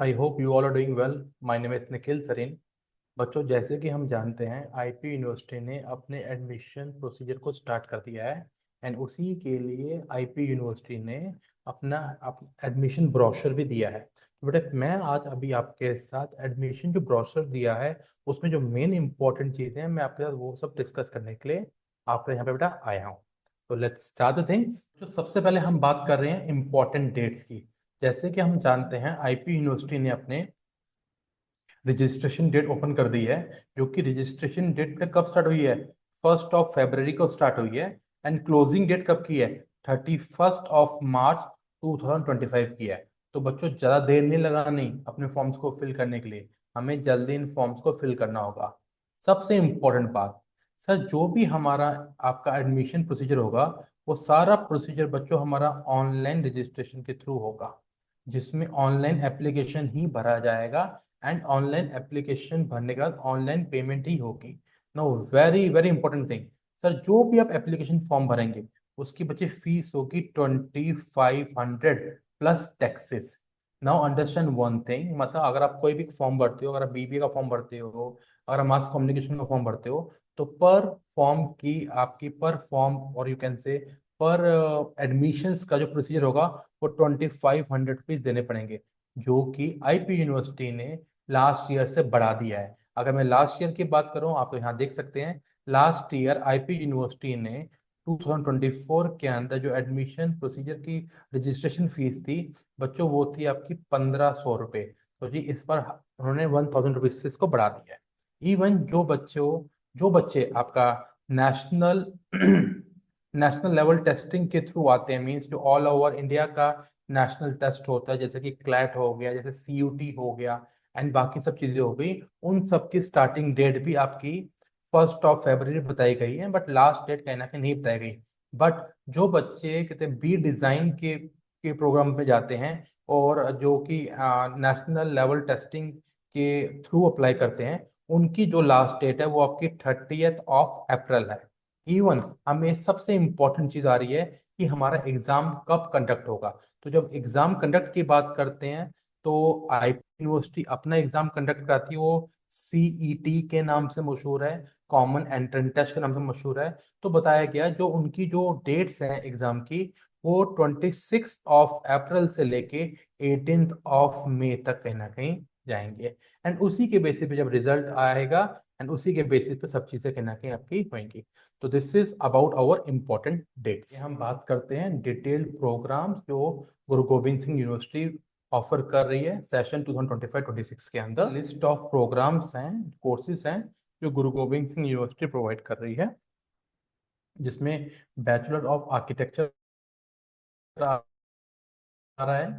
I hope you all are doing well. My name is Nikhil Sareen. बच्चों, जैसे कि हम जानते हैं आईपी यूनिवर्सिटी ने अपने एडमिशन प्रोसीजर को स्टार्ट कर दिया है। एंड उसी के लिए आईपी यूनिवर्सिटी ने अपना एडमिशन ब्रोशर भी दिया है। तो बेटा, मैं आज अभी आपके साथ एडमिशन जो ब्रोशर दिया है उसमें जो मेन इंपॉर्टेंट चीज़ें हैं मैं आपके साथ वो सब डिस्कस करने के लिए आपके यहाँ पे बेटा आया हूँ। तो लेट्स स्टार्ट द थिंग्स। जो सबसे पहले हम बात कर रहे हैं इंपॉर्टेंट डेट्स की। जैसे कि हम जानते हैं आईपी यूनिवर्सिटी ने अपने रजिस्ट्रेशन डेट ओपन कर दी है, जो कि रजिस्ट्रेशन डेट पे कब स्टार्ट हुई है? 1 February को स्टार्ट हुई है। एंड क्लोजिंग डेट कब की है? 31 March 2025 की है। तो बच्चों, ज़्यादा देर नहीं लगानी अपने फॉर्म्स को फिल करने के लिए। हमें जल्दी इन फॉर्म्स को फिल करना होगा। सबसे इम्पोर्टेंट बात, सर, जो भी हमारा आपका एडमिशन प्रोसीजर होगा वो सारा प्रोसीजर बच्चों हमारा ऑनलाइन रजिस्ट्रेशन के थ्रू होगा, जिसमें ऑनलाइन एप्लीकेशन ही भरा जाएगा। एंड ऑनलाइन एप्लीकेशन भरने के बाद ऑनलाइन पेमेंट ही होगी। No, very very important thing, sir, जो भी आप एप्लीकेशन फॉर्म भरेंगे उसकी बच्चे फीस होगी 2500 plus taxes. Now understand one thing, मतलब अगर आप कोई भी फॉर्म भरते हो, अगर आप बीबीए का फॉर्म भरते हो, अगर आप मास कम्युनिकेशन का फॉर्म भरते हो, तो पर फॉर्म की आपकी पर फॉर्म और यू कैन से पर एडमिशन्स का जो प्रोसीजर होगा वो 2500 रुपीज देने पड़ेंगे, जो कि आईपी यूनिवर्सिटी ने लास्ट ईयर से बढ़ा दिया है। अगर मैं लास्ट ईयर की बात करूं, आप तो यहाँ देख सकते हैं, लास्ट ईयर आईपी यूनिवर्सिटी ने 2024 के अंदर जो एडमिशन प्रोसीजर की रजिस्ट्रेशन फीस थी बच्चों, वो थी आपकी 1500 रुपये। तो जी इस पर उन्होंने 1000 रुपीज से इसको बढ़ा दिया है। इवन जो बच्चे आपका नेशनल नेशनल लेवल टेस्टिंग के थ्रू आते हैं, मींस जो ऑल ओवर इंडिया का नेशनल टेस्ट होता है, जैसे कि क्लैट हो गया, जैसे सीयूटी हो गया, एंड बाकी सब चीजें हो गई, उन सब की स्टार्टिंग डेट भी आपकी 1 February बताई गई है, बट लास्ट डेट कहीं ना कहीं नहीं बताई गई। बट जो बच्चे कहते हैं बी डिजाइन के प्रोग्राम में जाते हैं और जो कि नेशनल लेवल टेस्टिंग के थ्रू अप्लाई करते हैं, उनकी जो लास्ट डेट है वो आपकी 30th of April है। इवन हमें सबसे इम्पोर्टेंट चीज आ रही है कि हमारा एग्जाम कब कंडक्ट होगा। तो जब एग्जाम कंडक्ट की बात करते हैं तो आईपी यूनिवर्सिटी अपना एग्जाम कंडक्ट कराती है, वो सीईटी के नाम से मशहूर है, कॉमन एंट्रेंस टेस्ट के नाम से मशहूर है। तो बताया गया जो उनकी जो डेट्स हैं एग्जाम की, वो 26 April से लेके 18 May तक कहीं ना कहीं जाएंगे। एंड उसी के बेसिस पे जब रिजल्ट आएगा, एंड उसी के बेसिस पे सब चीजें कहीं ना कहीं आपकी होंगी। तो this is about our important dates. हम बात करते हैं डिटेल्ड प्रोग्राम्स जो गुरु गोविंद सिंह यूनिवर्सिटी ऑफर कर रही है सेशन 2025-26 के अंदर। लिस्ट ऑफ प्रोग्राम्स हैं, कोर्सेज हैं जो गुरु गोविंद सिंह यूनिवर्सिटी प्रोवाइड कर रही है, जिसमें बैचलर ऑफ आर्किटेक्चर आ रहा है,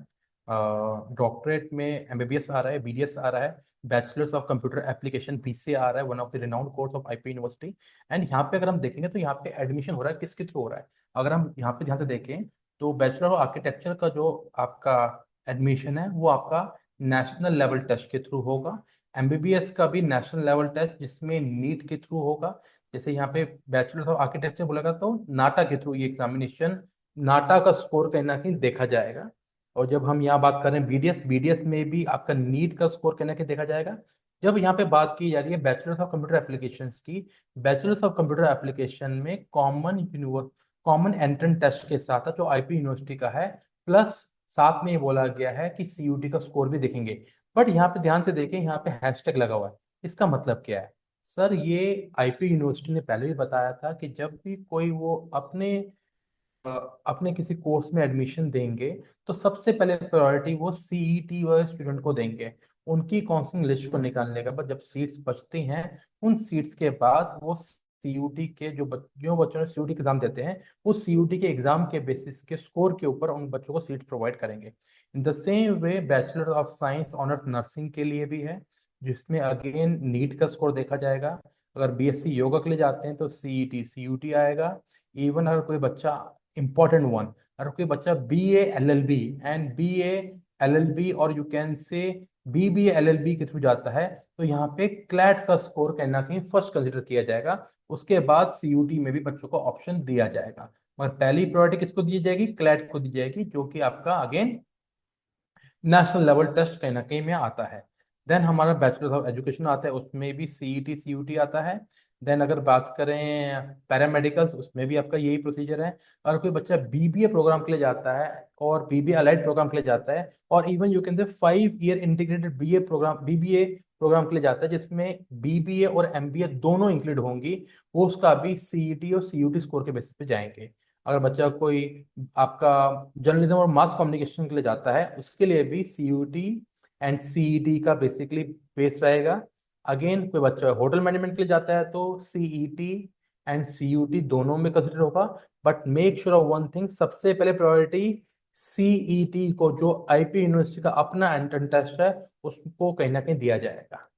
डॉक्टरेट में एमबीबीएस आ रहा है, बीडीएस आ रहा है, bachelors of computer application BCA आ रहा है, one of the renowned course of IP University. And यहाँ पे अगर हम देखेंगे तो यहाँ पे एडमिशन हो रहा है किसके थ्रू हो रहा है। अगर हम यहाँ पे ध्यान से देखें तो बैचलर ऑफ आर्किटेक्चर का जो आपका एडमिशन है वो आपका नेशनल लेवल टेस्ट के थ्रू होगा। एमबीबीएस का भी नेशनल लेवल टेस्ट, जिसमें नीट के थ्रू होगा। जैसे यहाँ पे बैचलर्स ऑफ आर्किटेक्चर बोला तो नाटा के थ्रू ये एग्जामिनेशन, नाटा का स्कोर कहीं ना कहीं देखा जाएगा। और जब हम यहाँ बात कर रहे हैं बीडीएस, बीडीएस में भी आपका नीट का स्कोर कहना के देखा जाएगा। जब यहाँ पे बात की जा रही है बैचलर्स ऑफ कंप्यूटर एप्लीकेशंस की, बैचलर्स ऑफ कंप्यूटर एप्लीकेशन में कॉमन एंट्रेंस टेस्ट के साथ जो आईपी यूनिवर्सिटी का है, प्लस साथ में ये बोला गया है कि सीयूटी का स्कोर भी देखेंगे। बट यहाँ पे ध्यान से देखें, यहाँ पे हैशटैग लगा हुआ है। इसका मतलब क्या है? सर, ये आईपी यूनिवर्सिटी ने पहले भी बताया था कि जब भी कोई वो अ, अपने किसी कोर्स में एडमिशन देंगे तो सबसे पहले प्रायोरिटी वो सीईटी वाले स्टूडेंट को देंगे, उनकी काउंसलिंग लिस्ट को निकालने के बाद जब सीट्स बचती हैं, उन सीट्स के बाद वो सीयूटी के जो बच्चों ने सीयूटी एग्जाम देते हैं, वो सीयूटी के एग्जाम के बेसिस के स्कोर के ऊपर उन बच्चों को सीट प्रोवाइड करेंगे। इन the same way bachelor of science honours nursing के लिए भी है, जिसमें अगेन नीट का स्कोर देखा जाएगा। अगर बीएससी योगा के लिए जाते हैं तो सीईटी सीयूटी आएगा। इवन अगर कोई बच्चा, इंपॉर्टेंट वन, अगर कोई बच्चा B A L L B and B A L L B और you can say B B L L B के थ्रू जाता है, तो यहाँ पे क्लैट का स्कोर कहीं ना कहीं फर्स्ट कंसिडर किया जाएगा। उसके बाद सीयूटी में भी बच्चों को ऑप्शन दिया जाएगा, मगर पहली प्रायोरिटी किसको दी जाएगी? क्लैट को दी जाएगी, जो कि आपका अगेन नेशनल लेवल टेस्ट कहीं ना कहीं में आता है। देन हमारा बैचलर ऑफ एजुकेशन आता है, उसमें भी सीईटी सीयूटी आता है। देन अगर बात करें पैरामेडिकल्स, उसमें भी आपका यही प्रोसीजर है। अगर कोई बच्चा बीबीए प्रोग्राम के लिए जाता है और बीबीए अलाइड प्रोग्राम के लिए जाता है, और even you can say 5 year integrated BA programme, BBA programme के लिए जाता है जिसमें बीबीए और एमबीए दोनों इंक्लूड होंगी, वो उसका भी सीईटी और सीयूटी स्कोर के बेसिस पे जाएंगे। अगर बच्चा कोई आपका जर्नलिज्म और मास कम्युनिकेशन के लिए जाता है, उसके लिए भी सीयूटी एंड सीईटी का बेसिकली बेस रहेगा। अगेन कोई बच्चा होटल मैनेजमेंट के लिए जाता है तो सीईटी एंड सीयूटी दोनों में कंसिडर होगा। But make sure of one thing, सबसे पहले प्रायोरिटी सीईटी को, जो आईपी यूनिवर्सिटी का अपना एंट्रेंस टेस्ट है, उसको कहीं ना कहीं दिया जाएगा।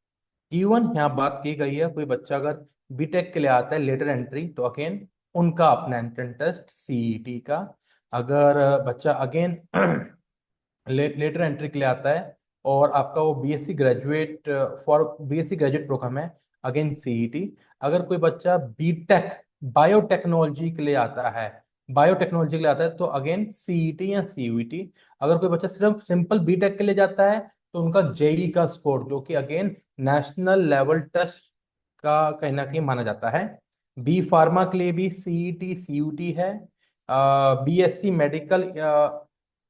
इवन यहाँ बात की गई है, कोई बच्चा अगर बीटेक के लिए आता है लेटर एंट्री, तो अगेन उनका अपना एंट्रेंस टेस्ट सीईटी का। अगर बच्चा अगेन लेटर एंट्री के लिए आता है और आपका वो BSc graduate, for BSc graduate programme है, अगेन सीईटी। अगर कोई बच्चा बीटेक बायोटेक्नोलॉजी के लिए आता है, बायोटेक्नोलॉजी के लिए आता है, तो अगेन सीईटी या सीयूईटी। अगर कोई बच्चा सिर्फ सिंपल बीटेक के लिए जाता है, तो उनका जेई का स्कोर, जो कि अगेन नेशनल लेवल टेस्ट का कहीं ना कहीं माना जाता है। बी फार्मा के लिए भी सीईटी सीयूटी है। BSc medical,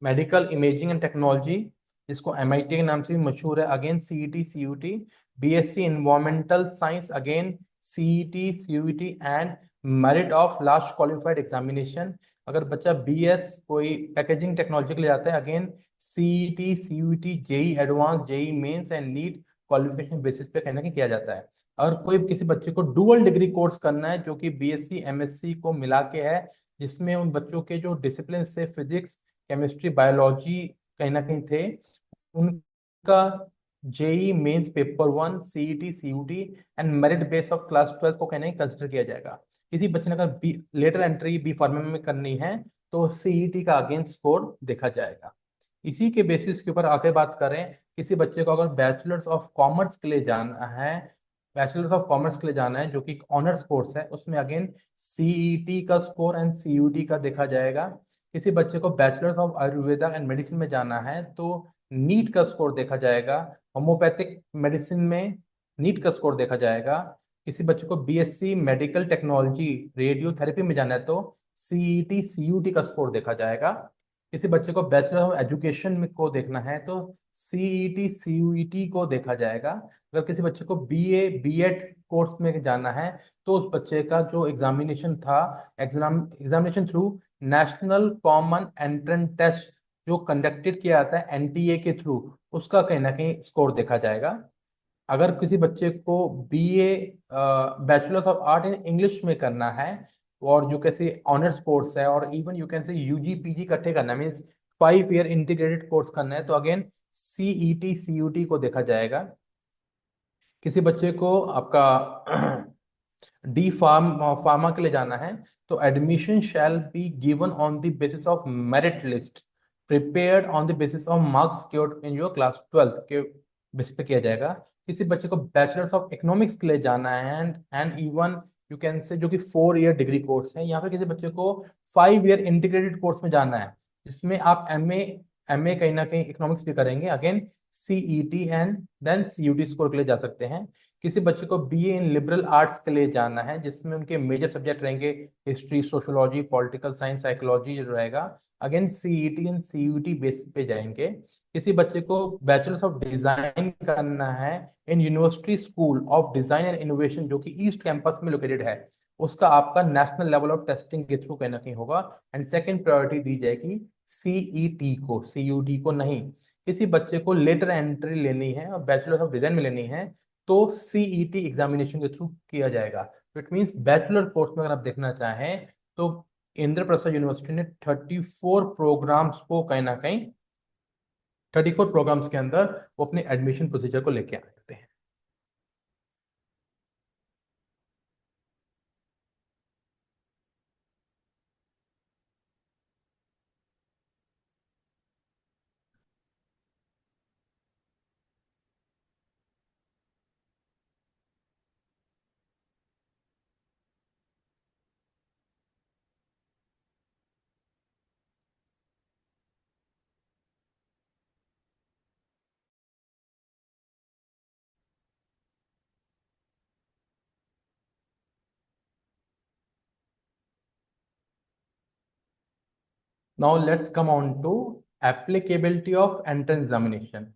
medical imaging and technology, जिसको एमआईटी के नाम से भी मशहूर है, again CET CUET. BSc environmental science, again CET CUET and merit of last qualified examination. अगर बच्चा बीएस कोई पैकेजिंग टेक्नोलॉजी के लिए जाता है, again CET CUET JEE advance JEE mains and NEET qualification basis पे कहना कि किया जाता है। अगर कोई किसी बच्चे को डुअल डिग्री कोर्स करना है, जो कि बीएससी एमएससी को मिला के है, जिसमें उन बच्चों के जो डिसिप्लिन से फिजिक्स केमिस्ट्री बायोलॉजी कहीं ना कहीं थे, उनका JEE mains paper one CET CUET and merit base of class 12 को कहना ही कंसिडर किया जाएगा। किसी बच्चे ने अगर B lateral entry B pharma में करनी है, तो सीईटी का अगेन स्कोर देखा जाएगा। इसी के बेसिस के ऊपर आगे बात करें, किसी बच्चे को अगर बैचलर्स ऑफ कॉमर्स के लिए जाना है, बैचलर्स ऑफ कॉमर्स के लिए जाना है जो कि ऑनर्स कोर्स है, उसमें अगेन सीईटी का स्कोर एंड सीयूटी का देखा जाएगा। किसी बच्चे को bachelors of Ayurveda and medicine में जाना है, तो नीट का स्कोर देखा जाएगा। होम्योपैथिक मेडिसिन में नीट का स्कोर देखा जाएगा। किसी बच्चे को बीएससी मेडिकल टेक्नोलॉजी रेडियोथेरेपी में जाना है, तो सीईटी सीयूटी का स्कोर देखा जाएगा। किसी बच्चे को बैचलर ऑफ एजुकेशन में को देखना है, तो सीईटी सीयूईटी को देखा जाएगा। अगर किसी बच्चे को बीए बीएड कोर्स में जाना है, तो उस बच्चे का जो एग्जामिनेशन था, examination through national common entrance test जो कंडक्टेड किया जाता है एनटीए के थ्रू, उसका कहीं ना कहीं स्कोर देखा जाएगा। अगर किसी बच्चे को BA bachelors of art in English में करना है, और जो कैसे ऑनर्स कोर्स है, और even you can say UG PG इकट्ठे करना है, मीन्स 5 ईयर इंटीग्रेटेड कोर्स करना है, तो अगेन सीईटी सीयूटी को देखा जाएगा। किसी बच्चे को आपका डी फार्मा के लिए जाना है, तो admission shall be given on the basis of merit list prepared on the basis of marks scored in your class 12 के बेसिस पे किया जाएगा। किसी बच्चे को बैचलर्स ऑफ इकोनॉमिक्स के लिए जाना है, एंड इवन यू कैन से जो कि 4 ईयर डिग्री कोर्स है, यहाँ पे किसी बच्चे को 5 ईयर इंटीग्रेटेड कोर्स में जाना है, जिसमें आप एमए एमए कहीं ना कहीं इकोनॉमिक्स भी करेंगे, again CET and then CUET score के लिए जा सकते हैं। किसी बच्चे को बीए इन लिबरल आर्ट्स के लिए जाना है, जिसमें उनके मेजर सब्जेक्ट रहेंगे history sociology political science psychology रहेगा, again CET and CUT base पे जाएंगे। किसी बच्चे को बैचलर्स ऑफ डिजाइन करना है in university school of design and innovation, जो कि ईस्ट कैंपस में लोकेटेड है, उसका आपका नेशनल लेवल ऑफ टेस्टिंग के थ्रू कहीं ना कहीं होगा, एंड सेकेंड प्रायोरिटी दी जाएगी सीईटी को, सीयूटी को नहीं। किसी बच्चे को लेटर एंट्री लेनी है और बैचलर ऑफ डिजाइन में लेनी है, तो सीईटी एग्जामिनेशन के थ्रू किया जाएगा। तो इट मीन्स बैचलर कोर्स में अगर आप देखना चाहें, तो इंद्र प्रसाद यूनिवर्सिटी ने 34 प्रोग्राम्स को कहीं ना कहीं 34 प्रोग्राम्स के अंदर वो अपने एडमिशन प्रोसीजर को लेके आते हैं। Now let's come on to applicability of entrance examination.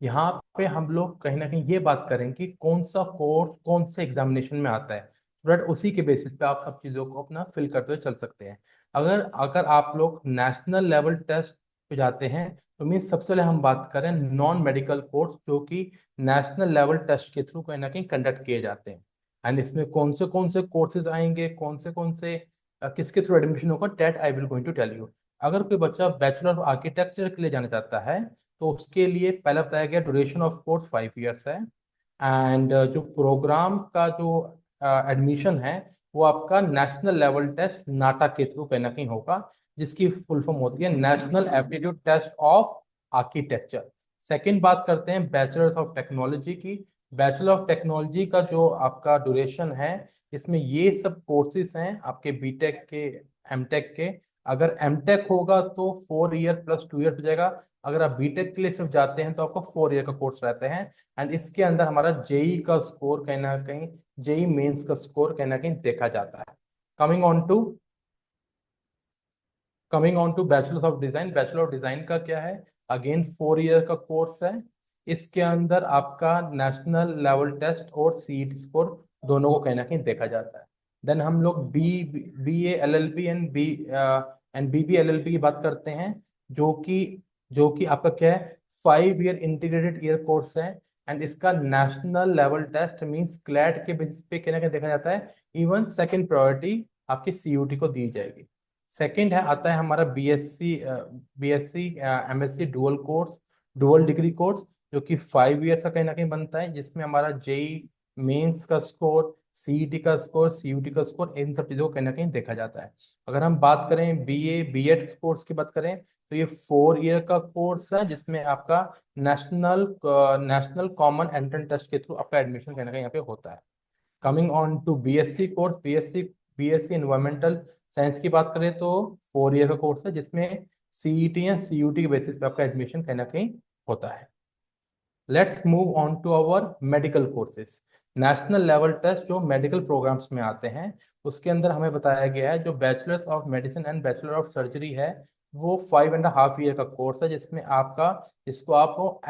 यहाँ पे हम लोग कहीं ना कहीं ये बात करें कि कौन सा कोर्स कौन से एग्जामिनेशन में आता है, बट उसी के बेसिस पे आप सब चीज़ों को अपना फिल करते हुए चल सकते हैं। अगर अगर आप लोग नेशनल लेवल टेस्ट पे जाते हैं तो मीन सबसे पहले हम बात करें नॉन मेडिकल कोर्स जो कि नेशनल लेवल टेस्ट के थ्रू कहीं ना कहीं कंडक्ट किए जाते हैं। एंड इसमें कौन से कोर्सेज आएंगे, कौन से किसके थ्रू एडमिशन होगा, that I will going to tell you. अगर कोई बच्चा बैचलर ऑफ आर्किटेक्चर के लिए जाना चाहता है तो उसके लिए पहला बताया गया ड्यूरेशन ऑफ कोर्स 5 ईयर्स है। एंड जो प्रोग्राम का जो एडमिशन है वो आपका नेशनल लेवल टेस्ट नाटा के थ्रू कहीं ना कहीं होगा, जिसकी फुल फॉर्म होती है national aptitude test of architecture. Second बात करते हैं बैचलर्स ऑफ टेक्नोलॉजी की। बैचलर ऑफ टेक्नोलॉजी का जो आपका ड्यूरेशन है, इसमें ये सब कोर्सेज हैं आपके बीटेक के, एमटेक के। अगर एमटेक होगा तो 4 ईयर प्लस 2 ईयर हो जाएगा। अगर आप बीटेक के लिए सिर्फ जाते हैं तो आपका 4 ईयर का कोर्स रहते हैं। एंड इसके अंदर हमारा जेई का स्कोर कहीं ना कहीं, जेई मेंस का स्कोर कहीं ना कहीं देखा जाता है। Coming on to coming on to bachelors of design. Bachelor of design का क्या है, अगेन 4 ईयर का कोर्स है। इसके अंदर आपका नेशनल लेवल टेस्ट और सीट स्कोर दोनों को कहीं ना कहीं देखा जाता है। देन हम लोग B A L L B and B B L L B की बात करते हैं, जो कि जो कि आपका क्या है, 5 ईयर इंटीग्रेटेड ईयर कोर्स है। एंड इसका national level test means CLAT के बेसिस पे कहीं ना कहीं देखा जाता है। इवन सेकंड प्रायोरिटी आपकी सीयूटी को दी जाएगी। सेकंड है, आता है हमारा B S C M S C dual course, dual degree course, जो कि 5 ईयर्स का कहीं ना कहीं बनता है, जिसमें हमारा जेई मेंस का स्कोर, सीईटी का स्कोर, सीयूटी का स्कोर, इन सब चीज़ों को कहीं ना कहीं देखा जाता है। अगर हम बात करें बीए बीएड कोर्स की बात करें तो ये 4 ईयर का कोर्स है, जिसमें आपका national national common entrance test के थ्रू आपका एडमिशन कहीं ना कहीं यहाँ पे होता है। Coming on to BSc course, BSc environmental science की बात करें तो 4 ईयर का कोर्स है, जिसमें सीईटी या सीयूटी के बेसिस पे आपका एडमिशन कहीं ना कहीं होता है। Let's move on to our medical courses. National level test जो मेडिकल प्रोग्राम्स में आते हैं, उसके अंदर हमें बताया गया है जो bachelors of medicine and bachelor of surgery है, वो 5.5 ईयर का कोर्स है, जिसमें आपका, जिसको आप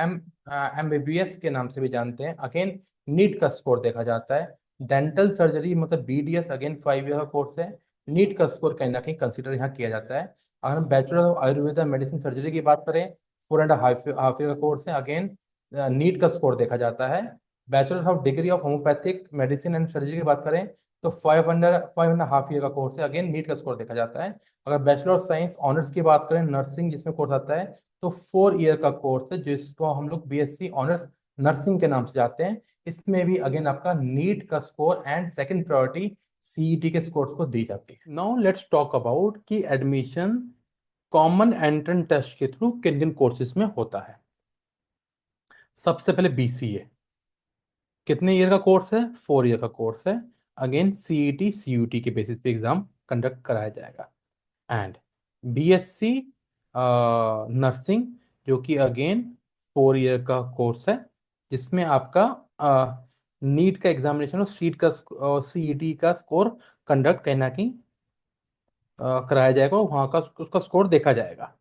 एमबीबीएस के नाम से भी जानते हैं। अगेन नीट का स्कोर देखा जाता है। डेंटल सर्जरी मतलब बीडीएस अगेन 5 ईयर का कोर्स है। नीट का स्कोर कहीं ना कहीं कंसिडर यहाँ किया जाता है। अगर हम bachelor of Ayurveda medicine surgery की बात करें, 4.5 ईयर का कोर्स है। अगेन नीट का स्कोर देखा जाता है। Bachelor of degree of homeopathic medicine and surgery की बात करें तो 5.5 ईयर का कोर्स है। अगेन नीट का स्कोर देखा जाता है। अगर बैचलर ऑफ साइंस ऑनर्स की बात करें, नर्सिंग जिसमें कोर्स आता है, तो 4 ईयर का कोर्स है, जिसको हम लोग बीएससी ऑनर्स नर्सिंग के नाम से जाते हैं। इसमें भी अगेन आपका नीट का score and second priority CET के स्कोर को दी जाती है। नाउ लेट्स टॉक अबाउट कि एडमिशन कॉमन एंट्रेंस टेस्ट के थ्रू किन किन कोर्सेज में होता है। सबसे पहले बीसीए, कितने ईयर का कोर्स है, 4 ईयर का कोर्स है। अगेन सीईटी सीयूटी के बेसिस पे एग्जाम कंडक्ट कराया जाएगा। एंड बीएससी नर्सिंग, जो कि अगेन 4 ईयर का कोर्स है, जिसमें आपका नीट का एग्जामिनेशन और सीट का सीईटी का स्कोर कंडक्ट कहीं ना कहीं कराया जाएगा और वहाँ का उसका स्कोर देखा जाएगा।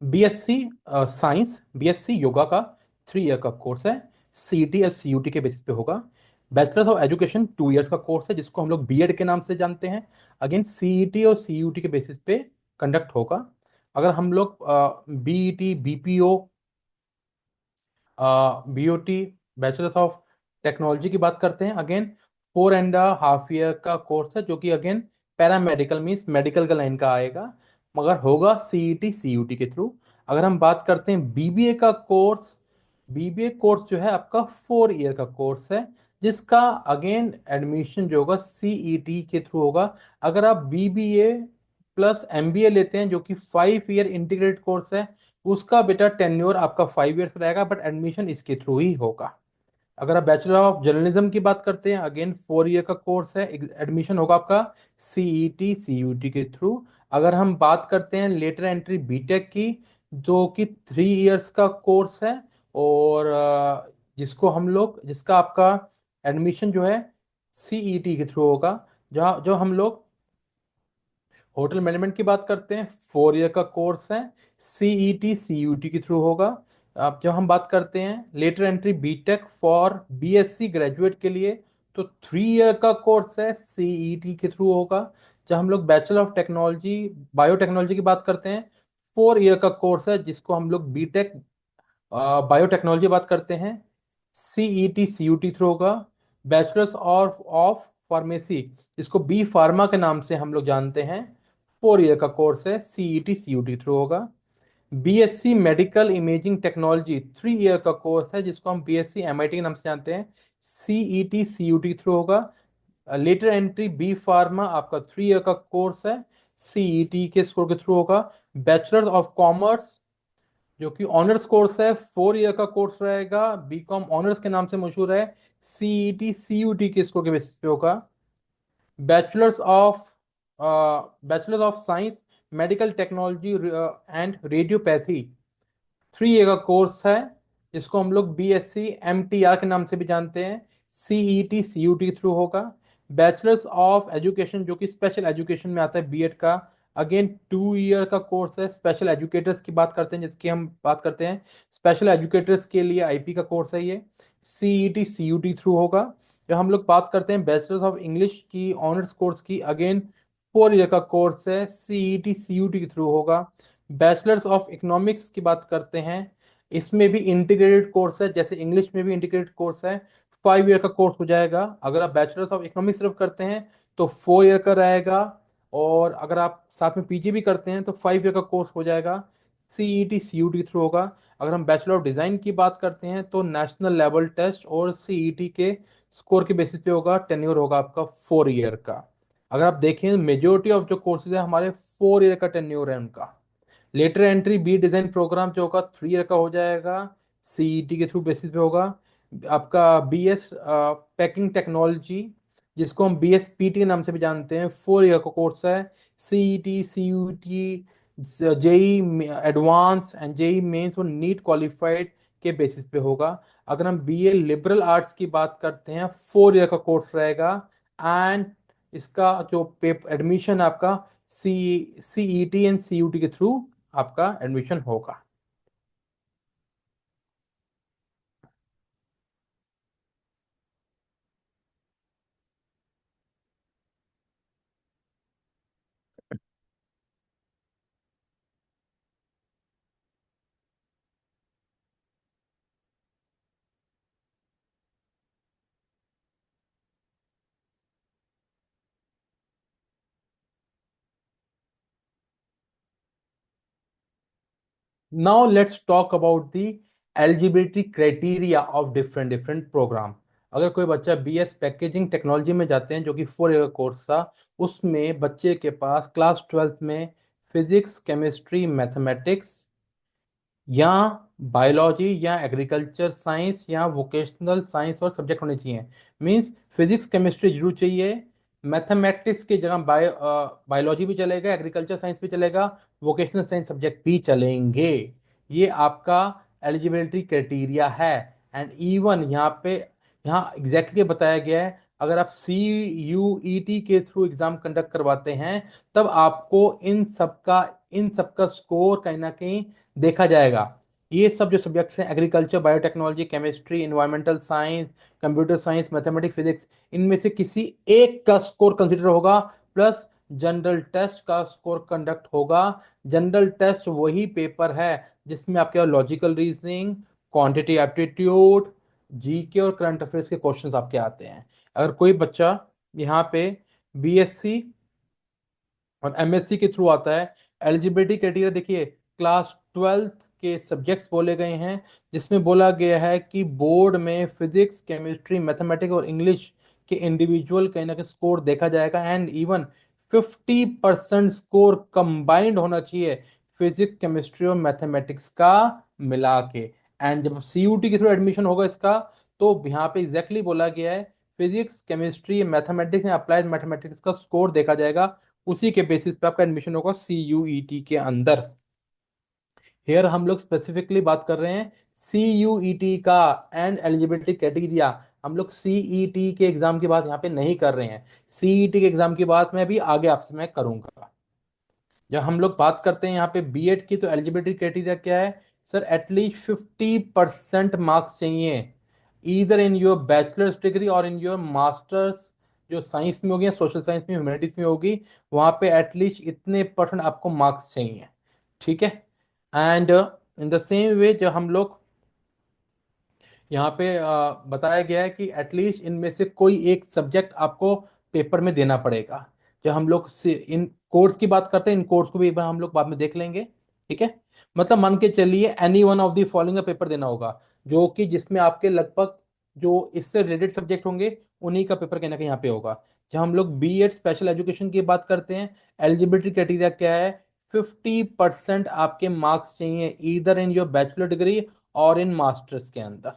बीएससी साइंस, बीएससी योगा का 3 ईयर का कोर्स है, सीईटी और सीयूटी के बेसिस पे होगा। बैचलर्स ऑफ एजुकेशन 2 ईयर्स का कोर्स है, जिसको हम लोग बीएड के नाम से जानते हैं। अगेन सीईटी और सीयूटी के बेसिस पे कंडक्ट होगा। अगर हम लोग BET BPO BOT bachelors of technology की बात करते हैं, अगेन 4.5 ईयर का कोर्स है, जो कि अगेन पैरामेडिकल मीन्स मेडिकल का लाइन का आएगा, मगर होगा सीईटी सीयूटी के थ्रू। अगर हम बात करते हैं बीबीए का कोर्स, बीबीए कोर्स जो है आपका 4 ईयर का कोर्स है, जिसका अगेन एडमिशन जो होगा सीईटी के थ्रू होगा। अगर आप बीबीए प्लस एमबीए लेते हैं, जो कि 5 ईयर इंटीग्रेटेड कोर्स है, उसका बेटा टेन्योर आपका 5 ईयर्स रहेगा, बट एडमिशन इसके थ्रू ही होगा। अगर आप बैचलर ऑफ जर्नलिज्म की बात करते हैं, अगेन 4 ईयर का कोर्स है, एडमिशन होगा आपका सीईटी सीयूटी के थ्रू। अगर हम बात करते हैं लेटर एंट्री बीटेक की, जो कि 3 ईयर्स का कोर्स है, और जिसको हम लोग, जिसका आपका एडमिशन जो है सीईटी के थ्रू होगा, जहाँ जो हम लोग होटल मैनेजमेंट की बात करते हैं, 4 ईयर का कोर्स है। सीईटी सीयूटी के थ्रू होगा। अब जब हम बात करते हैं lateral entry BTech for BSc graduate के लिए, तो 3 ईयर का कोर्स है, सीईटी के थ्रू होगा। जब हम लोग बैचलर ऑफ टेक्नोलॉजी बायोटेक्नोलॉजी की बात करते हैं, 4 ईयर का कोर्स है, जिसको हम लोग बीटेक बायोटेक्नोलॉजी बात करते हैं, सीईटी सीयूटी थ्रू होगा। बैचलर्स ऑफ फार्मेसी, जिसको बी फार्मा के नाम से हम लोग जानते हैं, 4 ईयर का कोर्स है, सीईटी सीयूटी थ्रू होगा। BSc medical imaging technology, 3 year का कोर्स है, जिसको हम बीएससी एमआईटी के नाम से जानते हैं, सीईटी सीयूटी थ्रू होगा। लेटर एंट्री बी फार्मा आपका 3 ईयर का कोर्स है, सीईटी के स्कोर के थ्रू होगा। बैचलर ऑफ कॉमर्स, जो कि ऑनर्स कोर्स है, 4 ईयर का कोर्स रहेगा, बीकॉम ऑनर्स के नाम से मशहूर है, सीईटी सीयूटी के स्कोर के बेसिस पे होगा। Bachelors of bachelors of science medical technology and radiopathy, 3 year का कोर्स है, जिसको हम लोग बीएससी एमटीआर के नाम से भी जानते हैं, सीईटी सीयूटी थ्रू होगा। बैचलर्स ऑफ एजुकेशन, जो कि स्पेशल एजुकेशन में आता है, बीएड का, अगेन 2 ईयर का कोर्स है। स्पेशल एजुकेटर्स की बात करते हैं, जिसकी हम बात करते हैं, स्पेशल एजुकेटर्स के लिए आईपी का कोर्स है ये, सीईटी सीयूटी थ्रू होगा। जब हम लोग बात करते हैं बैचलर्स ऑफ इंग्लिश की ऑनर्स कोर्स की, अगेन 4 ईयर का कोर्स है, सीईटी सीयूटी के थ्रू होगा। बैचलर्स ऑफ इकोनॉमिक्स की बात करते हैं, इसमें भी इंटीग्रेटेड कोर्स है, जैसे इंग्लिश में भी इंटीग्रेटेड कोर्स है, 5 ईयर का कोर्स हो जाएगा। अगर आप बैचलर्स ऑफ इकोनॉमिक्स सिर्फ करते हैं तो 4 ईयर का रहेगा, और अगर आप साथ में पीजी भी करते हैं तो 5 ईयर का कोर्स हो जाएगा, सीईटी सीयूटी थ्रू होगा। अगर हम बैचलर ऑफ डिज़ाइन की बात करते हैं तो नेशनल लेवल टेस्ट और सीईटी के स्कोर के बेसिस पे होगा, टेन्योर होगा आपका 4 ईयर का। अगर आप देखें मेजोरिटी ऑफ जो कोर्सेज है हमारे 4 ईयर का टेन्योर है उनका। Lateral entry B design program जो होगा 3 ईयर का हो जाएगा, सीईटी के थ्रू बेसिस पे होगा। आपका बीएस पैकिंग टेक्नोलॉजी, जिसको हम बीएस पीटी के नाम से भी जानते हैं, 4 ईयर का कोर्स है, CET CUET JEE advance and JEE mains और नीट क्वालिफाइड के बेसिस पे होगा। अगर हम बीए लिबरल आर्ट्स की बात करते हैं, 4 ईयर का कोर्स रहेगा, एंड इसका जो पेपर एडमिशन आपका सीईटी एंड सीयूटी के थ्रू आपका एडमिशन होगा। Now let's talk about the eligibility criteria of different different program. अगर कोई बच्चा बीएस पैकेजिंग टेक्नोलॉजी में जाते हैं, जो कि 4 ईयर कोर्स था, उसमें बच्चे के पास क्लास 12th में फिजिक्स केमिस्ट्री मैथमेटिक्स या बायोलॉजी या एग्रीकल्चर साइंस या वोकेशनल साइंस और सब्जेक्ट होने चाहिए। मींस फिजिक्स केमिस्ट्री जरूर चाहिए, मैथमेटिक्स की जगह बायोलॉजी भी चलेगा, एग्रीकल्चर साइंस भी चलेगा, वोकेशनल साइंस सब्जेक्ट भी चलेंगे। ये आपका एलिजिबिलिटी क्राइटेरिया है। एंड इवन यहाँ एग्जैक्टली बताया गया है, अगर आप सी यू ई टी के थ्रू एग्जाम कंडक्ट करवाते हैं, तब आपको इन सबका स्कोर कहीं ना कहीं देखा जाएगा। ये सब जो सब्जेक्ट्स हैं, agriculture biotechnology chemistry environmental science computer science mathematics physics, इनमें से किसी एक का स्कोर कंसिडर होगा, प्लस जनरल टेस्ट का स्कोर कंडक्ट होगा। जनरल टेस्ट वही पेपर है जिसमें आपके logical reasoning, quantity aptitude, GK और करंट अफेयर्स के क्वेश्चंस आपके आते हैं। अगर कोई बच्चा यहाँ पे बीएससी और एमएससी के थ्रू आता है, एलिजिबिलिटी क्राइटेरिया देखिए, क्लास 12th के सब्जेक्ट्स बोले गए हैं, जिसमें बोला गया है कि बोर्ड में फिजिक्स केमिस्ट्री मैथमेटिक्स और इंग्लिश के इंडिविजुअल कहीं ना कहीं स्कोर देखा जाएगा, एंड इवन 50% स्कोर कंबाइंड होना चाहिए फिजिक्स केमिस्ट्री और मैथमेटिक्स का मिला के। एंड जब सीयूटी के थ्रू एडमिशन होगा इसका, तो यहाँ पे एग्जैक्टली बोला गया है, फिजिक्स केमिस्ट्री मैथमेटिक्स या अप्लाइड मैथमेटिक्स का स्कोर देखा जाएगा, उसी के बेसिस पे आपका एडमिशन होगा सीयूईटी के अंदर। हेयर हम लोग स्पेसिफिकली बात कर रहे हैं सीयूईटी का एंड एलिजिबिलिटी क्राइटेरिया। हम लोग सीईटी के एग्जाम की बात यहाँ पे नहीं कर रहे हैं। सीईटी के एग्जाम की बात मैं भी आगे आपसे मैं करूंगा। जब हम लोग बात करते हैं यहाँ पे बीएड की, तो एलिजिबिलिटी क्राइटेरिया क्या है सर? एटलीस्ट 50% मार्क्स चाहिए, either in your bachelors degree और इन योर मास्टर्स, जो साइंस में होगी या सोशल साइंस में, ह्यूमैनिटीज में होगी, वहाँ पे एटलीस्ट इतने परसेंट आपको मार्क्स चाहिए। ठीक है। एंड इन द सेम वे, जो हम लोग यहाँ पे बताया गया है कि एटलीस्ट इनमें से कोई एक सब्जेक्ट आपको पेपर में देना पड़ेगा। जब हम लोग इन कोर्स की बात करते हैं, इन कोर्स को भी एक बार हम लोग बाद में देख लेंगे। ठीक है। मतलब मान के चलिए any one of the following का पेपर देना होगा, जो कि जिसमें आपके लगभग जो इससे रिलेटेड सब्जेक्ट होंगे, उन्हीं का पेपर कहीं ना कहीं यहाँ पे होगा। जब हम लोग बीएड स्पेशल एजुकेशन की बात करते हैं, एलिजिबिलिटी क्राइटेरिया क्या है? 50% आपके मार्क्स चाहिए, either in your bachelor degree और इन मास्टर्स के अंदर।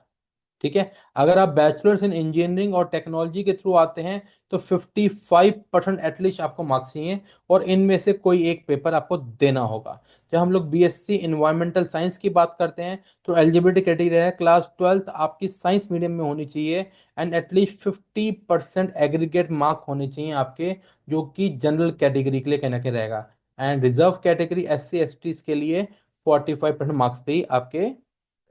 ठीक है। अगर आप बैचलर्स इन इंजीनियरिंग और टेक्नोलॉजी के थ्रू आते हैं, तो 55% एटलीस्ट आपको मार्क्स चाहिए, और इनमें से कोई एक पेपर आपको देना होगा। जब हम लोग बीएससी इन्वायरमेंटल साइंस की बात करते हैं, तो एलिजिबिलिटी क्राइटेरिया है क्लास 12th आपकी साइंस मीडियम में होनी चाहिए, एंड एटलीस्ट 50% एग्रीगेट मार्क होने चाहिए आपके, जो कि जनरल कैटेगरी के लिए कहना के रहेगा। And reserve category S C S T के लिए 45% मार्क्स पे ही आपके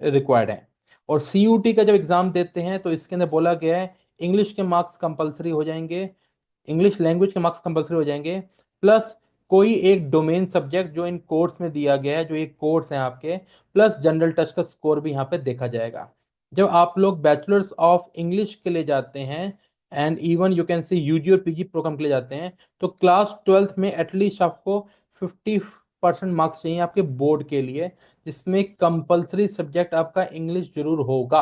रिक्वायर्ड है। और सीयूटी का जब एग्जाम देते हैं, तो इसके अंदर बोला गया है इंग्लिश के मार्क्स कंपलसरी हो जाएंगे, इंग्लिश लैंग्वेज के मार्क्स कंपलसरी हो जाएंगे, प्लस कोई एक डोमेन सब्जेक्ट जो इन कोर्स में दिया गया है, जो एक कोर्स है आपके, प्लस जनरल टच का स्कोर भी यहाँ पे देखा जाएगा। जब आप लोग बैचलर्स ऑफ इंग्लिश के लिए जाते हैं, and even you can say UG और पीजी प्रोग्राम के लिए जाते हैं, तो क्लास 12th में एटलीस्ट आपको 50% मार्क्स चाहिए आपके बोर्ड के लिए, जिसमें कंपलसरी सब्जेक्ट आपका इंग्लिश जरूर होगा।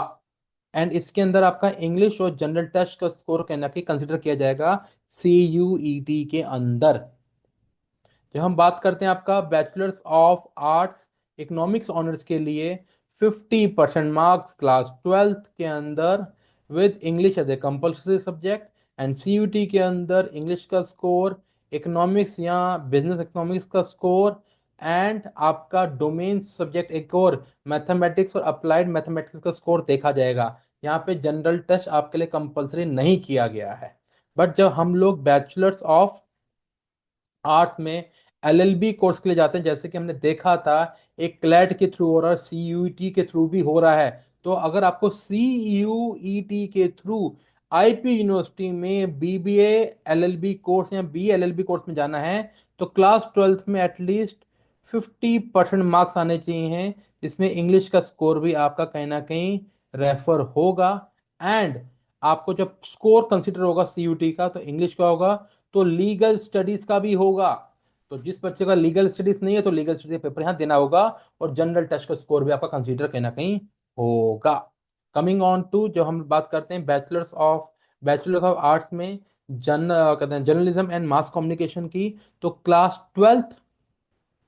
एंड इसके अंदर आपका इंग्लिश और जनरल टेस्ट का स्कोर कहना कि कंसिडर किया जाएगा सीयूईटी के अंदर। जब हम बात करते हैं आपका bachelors of arts economics honours के लिए, 50% मार्क्स क्लास 12th के अंदर with English as a compulsory subject, and CUET के अंदर इंग्लिश का स्कोर, इकोनॉमिक्स या बिजनेस इकोनॉमिक्स का स्कोर, एंड आपका डोमेन सब्जेक्ट एक और मैथमेटिक्स और अप्लाइड मैथमेटिक्स का स्कोर देखा जाएगा। यहाँ पे जनरल टेस्ट आपके लिए कंपलसरी नहीं किया गया है। बट जब हम लोग बैचलर्स ऑफ आर्ट्स में एलएलबी कोर्स के लिए जाते हैं, जैसे कि हमने देखा था, एक क्लैट के थ्रू हो रहा है, सीयूईटी के थ्रू भी हो रहा है। तो अगर आपको सीयूईटी के थ्रू आईपी यूनिवर्सिटी में बीबीए एलएलबी कोर्स या बी एलएलबी कोर्स में जाना है, तो क्लास 12th में एटलीस्ट 50% मार्क्स आने चाहिए, जिसमें इंग्लिश का स्कोर भी आपका कहीं ना कहीं रेफर होगा। एंड आपको जब स्कोर कंसिडर होगा सीयूटी का, तो इंग्लिश का होगा, तो लीगल स्टडीज का भी होगा। तो जिस बच्चे का लीगल स्टडीज नहीं है, तो लीगल स्टडीज पेपर यहाँ देना होगा, और जनरल टेस्ट का स्कोर भी आपका कंसीडर कहीं ना कहीं होगा। कमिंग ऑन टू, जो हम बात करते हैं बैचलर्स ऑफ आर्ट्स में कहते हैं जर्नलिज्म एंड मास कम्युनिकेशन की, तो क्लास 12th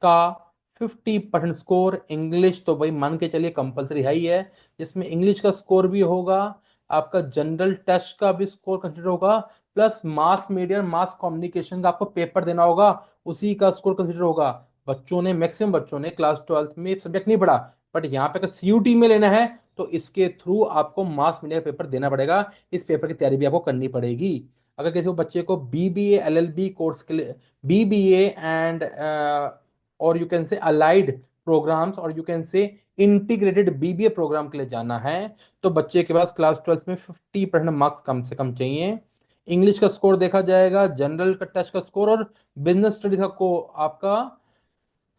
का 50% स्कोर, इंग्लिश तो भाई मान के चलिए कंपलसरी है ही है, जिसमें इंग्लिश का स्कोर भी होगा, आपका जनरल टेस्ट का भी स्कोर कंसिडर होगा, plus mass media mass communication का आपको पेपर देना होगा, उसी का स्कोर कंसिडर होगा। बच्चों ने, मैक्सिमम बच्चों ने क्लास 12th में सब्जेक्ट नहीं पढ़ा, बट यहाँ पे अगर सीयूटी में लेना है, तो इसके थ्रू आपको मास मीडिया का पेपर देना पड़ेगा, इस पेपर की तैयारी भी आपको करनी पड़ेगी। अगर किसी को बच्चे को बीबीए एलएलबी कोर्स के लिए, बीबीए एंड और you can say allied programmes, और you can say integrated BBA programme के लिए जाना है, तो बच्चे के पास क्लास 12th में 50% मार्क्स कम से कम चाहिए। इंग्लिश का स्कोर देखा जाएगा, जनरल का टेस्ट का स्कोर, और बिजनेस स्टडीज का को आपका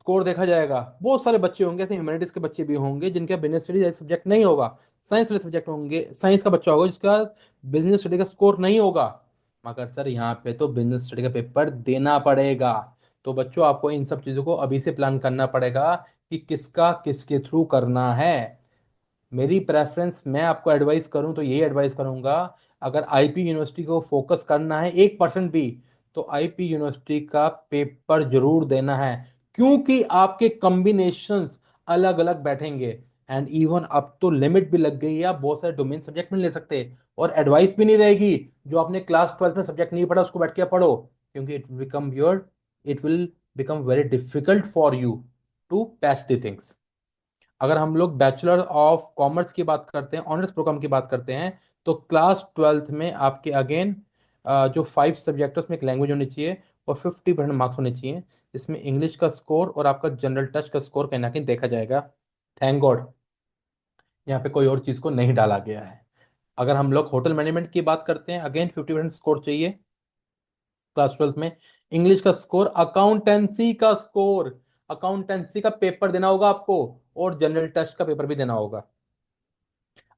स्कोर देखा जाएगा। बहुत सारे बच्चे होंगे ऐसे, ह्यूमैनिटीज के बच्चे भी होंगे जिनका बिजनेस स्टडीज एक सब्जेक्ट नहीं होगा, साइंस वाले सब्जेक्ट होंगे, साइंस का बच्चा होगा जिसका बिजनेस स्टडी का स्कोर नहीं होगा, मगर सर यहाँ पे तो बिजनेस स्टडी का पेपर देना पड़ेगा। तो बच्चों, आपको इन सब चीज़ों को अभी से प्लान करना पड़ेगा कि किसका किसके थ्रू करना है। मेरी प्रेफरेंस, मैं आपको एडवाइस करूं तो यही एडवाइस करूंगा, अगर आईपी यूनिवर्सिटी को फोकस करना है 1% भी, तो आईपी यूनिवर्सिटी का पेपर जरूर देना है, क्योंकि आपके कॉम्बिनेशंस अलग अलग बैठेंगे। एंड इवन अब तो लिमिट भी लग गई है, आप बहुत सारे डोमेन सब्जेक्ट में ले सकते, और एडवाइस भी नहीं रहेगी जो आपने क्लास 12th में सब्जेक्ट नहीं पढ़ा उसको बैठ के पढ़ो, क्योंकि it will become very difficult for you to patch the things. अगर हम लोग बैचलर ऑफ कॉमर्स की बात करते हैं, ऑनर्स प्रोग्राम की बात करते हैं, तो क्लास 12th में आपके अगेन जो 5 सब्जेक्ट है उसमें एक लैंग्वेज होनी चाहिए, और 50% मार्क्स होने चाहिए, जिसमें इंग्लिश का स्कोर और आपका जनरल टच का स्कोर कहीं ना कहीं देखा जाएगा। थैंक गॉड यहाँ पे कोई और चीज़ को नहीं डाला गया है। अगर हम लोग होटल मैनेजमेंट की बात करते हैं, अगेन 50% स्कोर चाहिए क्लास 12 में। इंग्लिश का स्कोर, अकाउंटेंसी का स्कोर, अकाउंटेंसी का पेपर देना होगा आपको, और जनरल टेस्ट का पेपर भी देना होगा।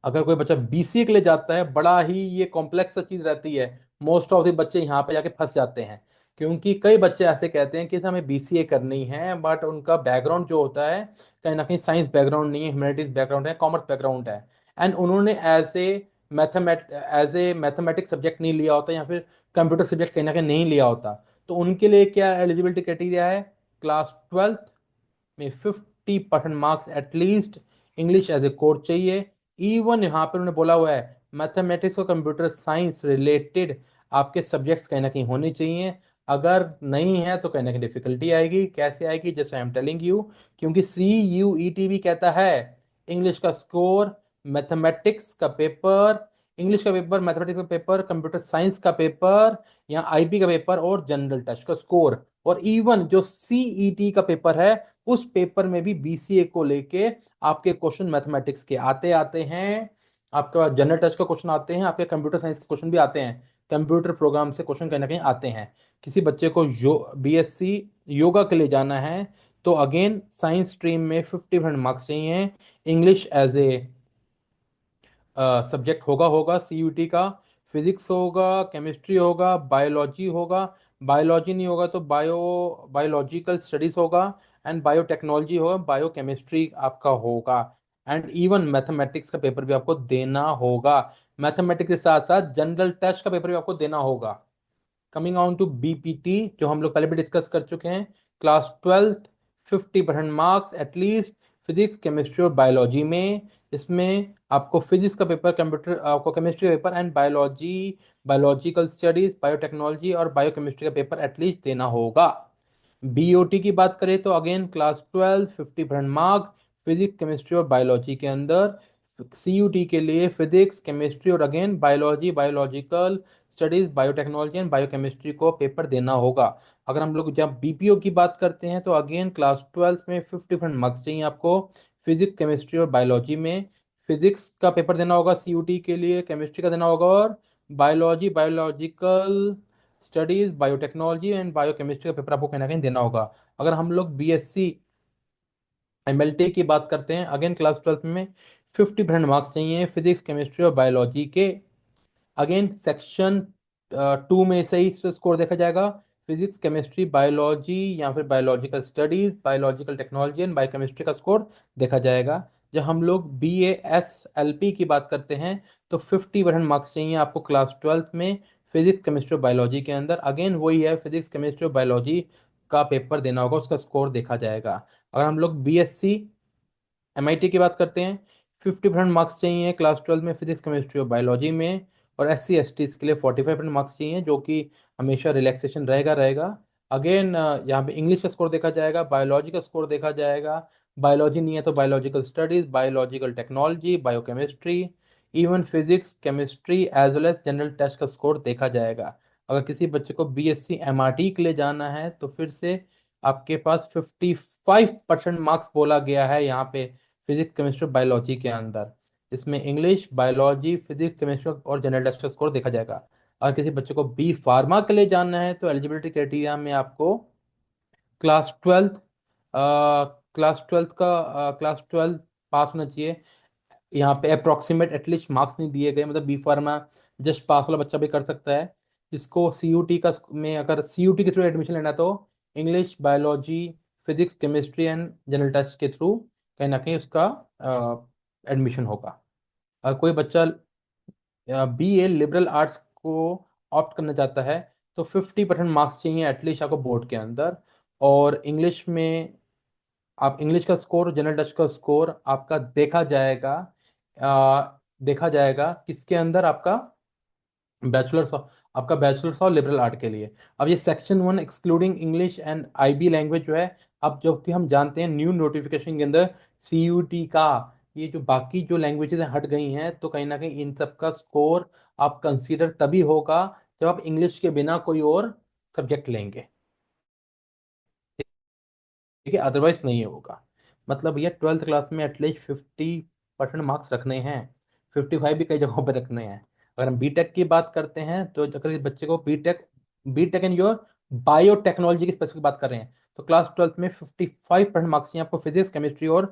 अगर कोई बच्चा बीसीए के लिए जाता है, बड़ा ही ये कॉम्प्लेक्स चीज रहती है। मोस्ट ऑफ द बच्चे यहाँ पे जाके फंस जाते हैं, क्योंकि कई बच्चे ऐसे कहते हैं कि सर हमें बीसीए करनी है, बट उनका बैकग्राउंड जो होता है कहीं ना कहीं साइंस बैकग्राउंड नहीं है, ह्यूमैनिटीज बैकग्राउंड है, कॉमर्स बैकग्राउंड है, एंड उन्होंने एज ए मैथमेटिक्स सब्जेक्ट नहीं लिया होता, या फिर कंप्यूटर सब्जेक्ट कहीं ना कहीं नहीं लिया होता। तो उनके लिए क्या एलिजिबिलिटी क्राइटेरिया है? क्लास 12 में 50% marks at least English as a core चाहिए। इवन यहाँ पर उन्होंने बोला हुआ है मैथमेटिक्स और कंप्यूटर साइंस रिलेटेड आपके सब्जेक्ट्स कहीं ना कहीं होने चाहिए। अगर नहीं है तो कहीं ना कहीं डिफिकल्टी आएगी। कैसे आएगी? जैसे आई एम टेलिंग यू, क्योंकि CUET भी कहता है इंग्लिश का स्कोर, मैथमेटिक्स का पेपर, इंग्लिश का पेपर, मैथमेटिक्स का पेपर, कंप्यूटर साइंस का पेपर, या आईपी का पेपर, और जनरल टेस्ट का स्कोर, और इवन जो CET का पेपर है उस पेपर में भी बीसीए को लेके आपके क्वेश्चन मैथमेटिक्स के आते आते हैं, आपके पास जनरल टेस्ट का क्वेश्चन आते हैं, आपके कंप्यूटर साइंस के क्वेश्चन भी आते हैं, कंप्यूटर प्रोग्राम से क्वेश्चन कहीं ना कहीं आते हैं। किसी बच्चे को BSc योगा के लिए जाना है, तो अगेन साइंस स्ट्रीम में 50% मार्क्स चाहिए। इंग्लिश एज ए सब्जेक्ट होगा होगा CUT का, फिजिक्स होगा, केमिस्ट्री होगा, बायोलॉजी होगा, बायोलॉजी नहीं होगा तो बायोलॉजिकल स्टडीज होगा, एंड बायोटेक्नोलॉजी होगा, बायोकेमिस्ट्री आपका होगा, एंड इवन मैथमेटिक्स का पेपर भी आपको देना होगा। मैथमेटिक्स के साथ साथ जनरल टेस्ट का पेपर भी आपको देना होगा। कमिंग ऑन टू BPT, जो हम लोग पहले भी डिस्कस कर चुके हैं, class 12 50% marks at least physics, chemistry और बायोलॉजी में। इसमें आपको फिजिक्स का पेपर, कंप्यूटर आपको केमिस्ट्री का paper, and biology, biological studies, biotechnology और बायोकेमिस्ट्री का पेपर एटलीस्ट देना होगा। BOT की बात करें तो again class 12 50% marks physics, chemistry और बायोलॉजी के अंदर। CUT के लिए फिजिक्स, केमिस्ट्री और again biology, biological studies, biotechnology and biochemistry को पेपर देना होगा। अगर हम लोग जब BPO की बात करते हैं तो अगेन क्लास 12 में 50% मार्क्स चाहिए आपको फिजिक्स, केमिस्ट्री और बायोलॉजी में। फिजिक्स का पेपर देना होगा CUT के लिए, केमिस्ट्री का देना होगा, और biology, biological studies, biotechnology and biochemistry का पेपर आपको कहीं ना कहीं देना होगा। अगर हम लोग BSc MLT की बात करते हैं, अगेन क्लास 12 में 50% मार्क्स चाहिए फिजिक्स, केमिस्ट्री और बायोलॉजी के। अगेन सेक्शन 2 में से ही स्कोर देखा जाएगा, फिजिक्स, केमिस्ट्री, बायोलॉजी या फिर biological studies, biological technology and biochemistry का स्कोर देखा जाएगा। जब हम लोग BASLP की बात करते हैं तो 50% मार्क्स चाहिए आपको क्लास 12 में फिजिक्स, केमिस्ट्री और बायोलॉजी के अंदर। अगेन वही है, फिजिक्स, केमिस्ट्री और बायोलॉजी का पेपर देना होगा, उसका स्कोर देखा जाएगा। अगर हम लोग BSc MIT की बात करते हैं, 50% मार्क्स चाहिए क्लास 12 में फिजिक्स, केमिस्ट्री और बायोलॉजी में, और SC ST के लिए 45% मार्क्स चाहिए, जो कि हमेशा रिलैक्सेशन रहेगा रहेगा। अगेन यहाँ पे इंग्लिश का स्कोर देखा जाएगा, बायोलॉजी का स्कोर देखा जाएगा, बायोलॉजी नहीं है तो biological studies, biological technology, biochemistry, even physics, chemistry as well as general test का स्कोर देखा जाएगा। अगर किसी बच्चे को BSc MRT के लिए जाना है तो फिर से आपके पास 55% मार्क्स बोला गया है यहाँ पे फिजिक्स, केमिस्ट्री, बायोलॉजी के अंदर। इसमें इंग्लिश, बायोलॉजी, फिजिक्स, केमिस्ट्री और जनरल टेस्ट का स्कोर देखा जाएगा। अगर किसी बच्चे को B फार्मा के लिए जानना है तो एलिजिबिलिटी क्राइटेरिया में आपको क्लास 12 क्लास 12 पास होना चाहिए। यहाँ पे अप्रोक्सीमेट एटलीस्ट मार्क्स नहीं दिए गए, मतलब B फार्मा जस्ट पास वाला बच्चा भी कर सकता है इसको। CUT का में अगर CUT के थ्रू एडमिशन लेना है तो English, biology, physics, chemistry and general test के थ्रू कहीं ना कहीं उसका एडमिशन होगा। अगर कोई बच्चा BA लिबरल आर्ट्स को ऑप्ट करना चाहता है तो 50% मार्क्स चाहिए एटलीस्ट आपको बोर्ड के अंदर। और इंग्लिश में आप इंग्लिश का स्कोर, जनरल टेस्ट का स्कोर आपका देखा जाएगा किसके अंदर? आपका बैचलर्स ऑफ लिबरल आर्ट के लिए। अब ये section 1 excluding English and IB language जो है, अब जो कि हम जानते हैं न्यू नोटिफिकेशन के अंदर CUT का, ये जो बाकी जो लैंग्वेजेस हट गई हैं, तो कहीं ना कहीं इन सब का स्कोर आप कंसीडर तभी होगा जब आप इंग्लिश के बिना कोई और सब्जेक्ट लेंगे। ठीक है, अदरवाइज नहीं होगा। मतलब ये 12th क्लास में एटलीस्ट 50% मार्क्स रखने हैं, 55 भी कई जगहों पर रखने हैं। अगर हम बीटेक की बात करते हैं, तो अगर बच्चे को BTech, BTech in your biotechnology की स्पेसिफिक बात कर रहे हैं, तो क्लास 12th में 55% मार्क्स चाहिए आपको फिजिक्स केमिस्ट्री और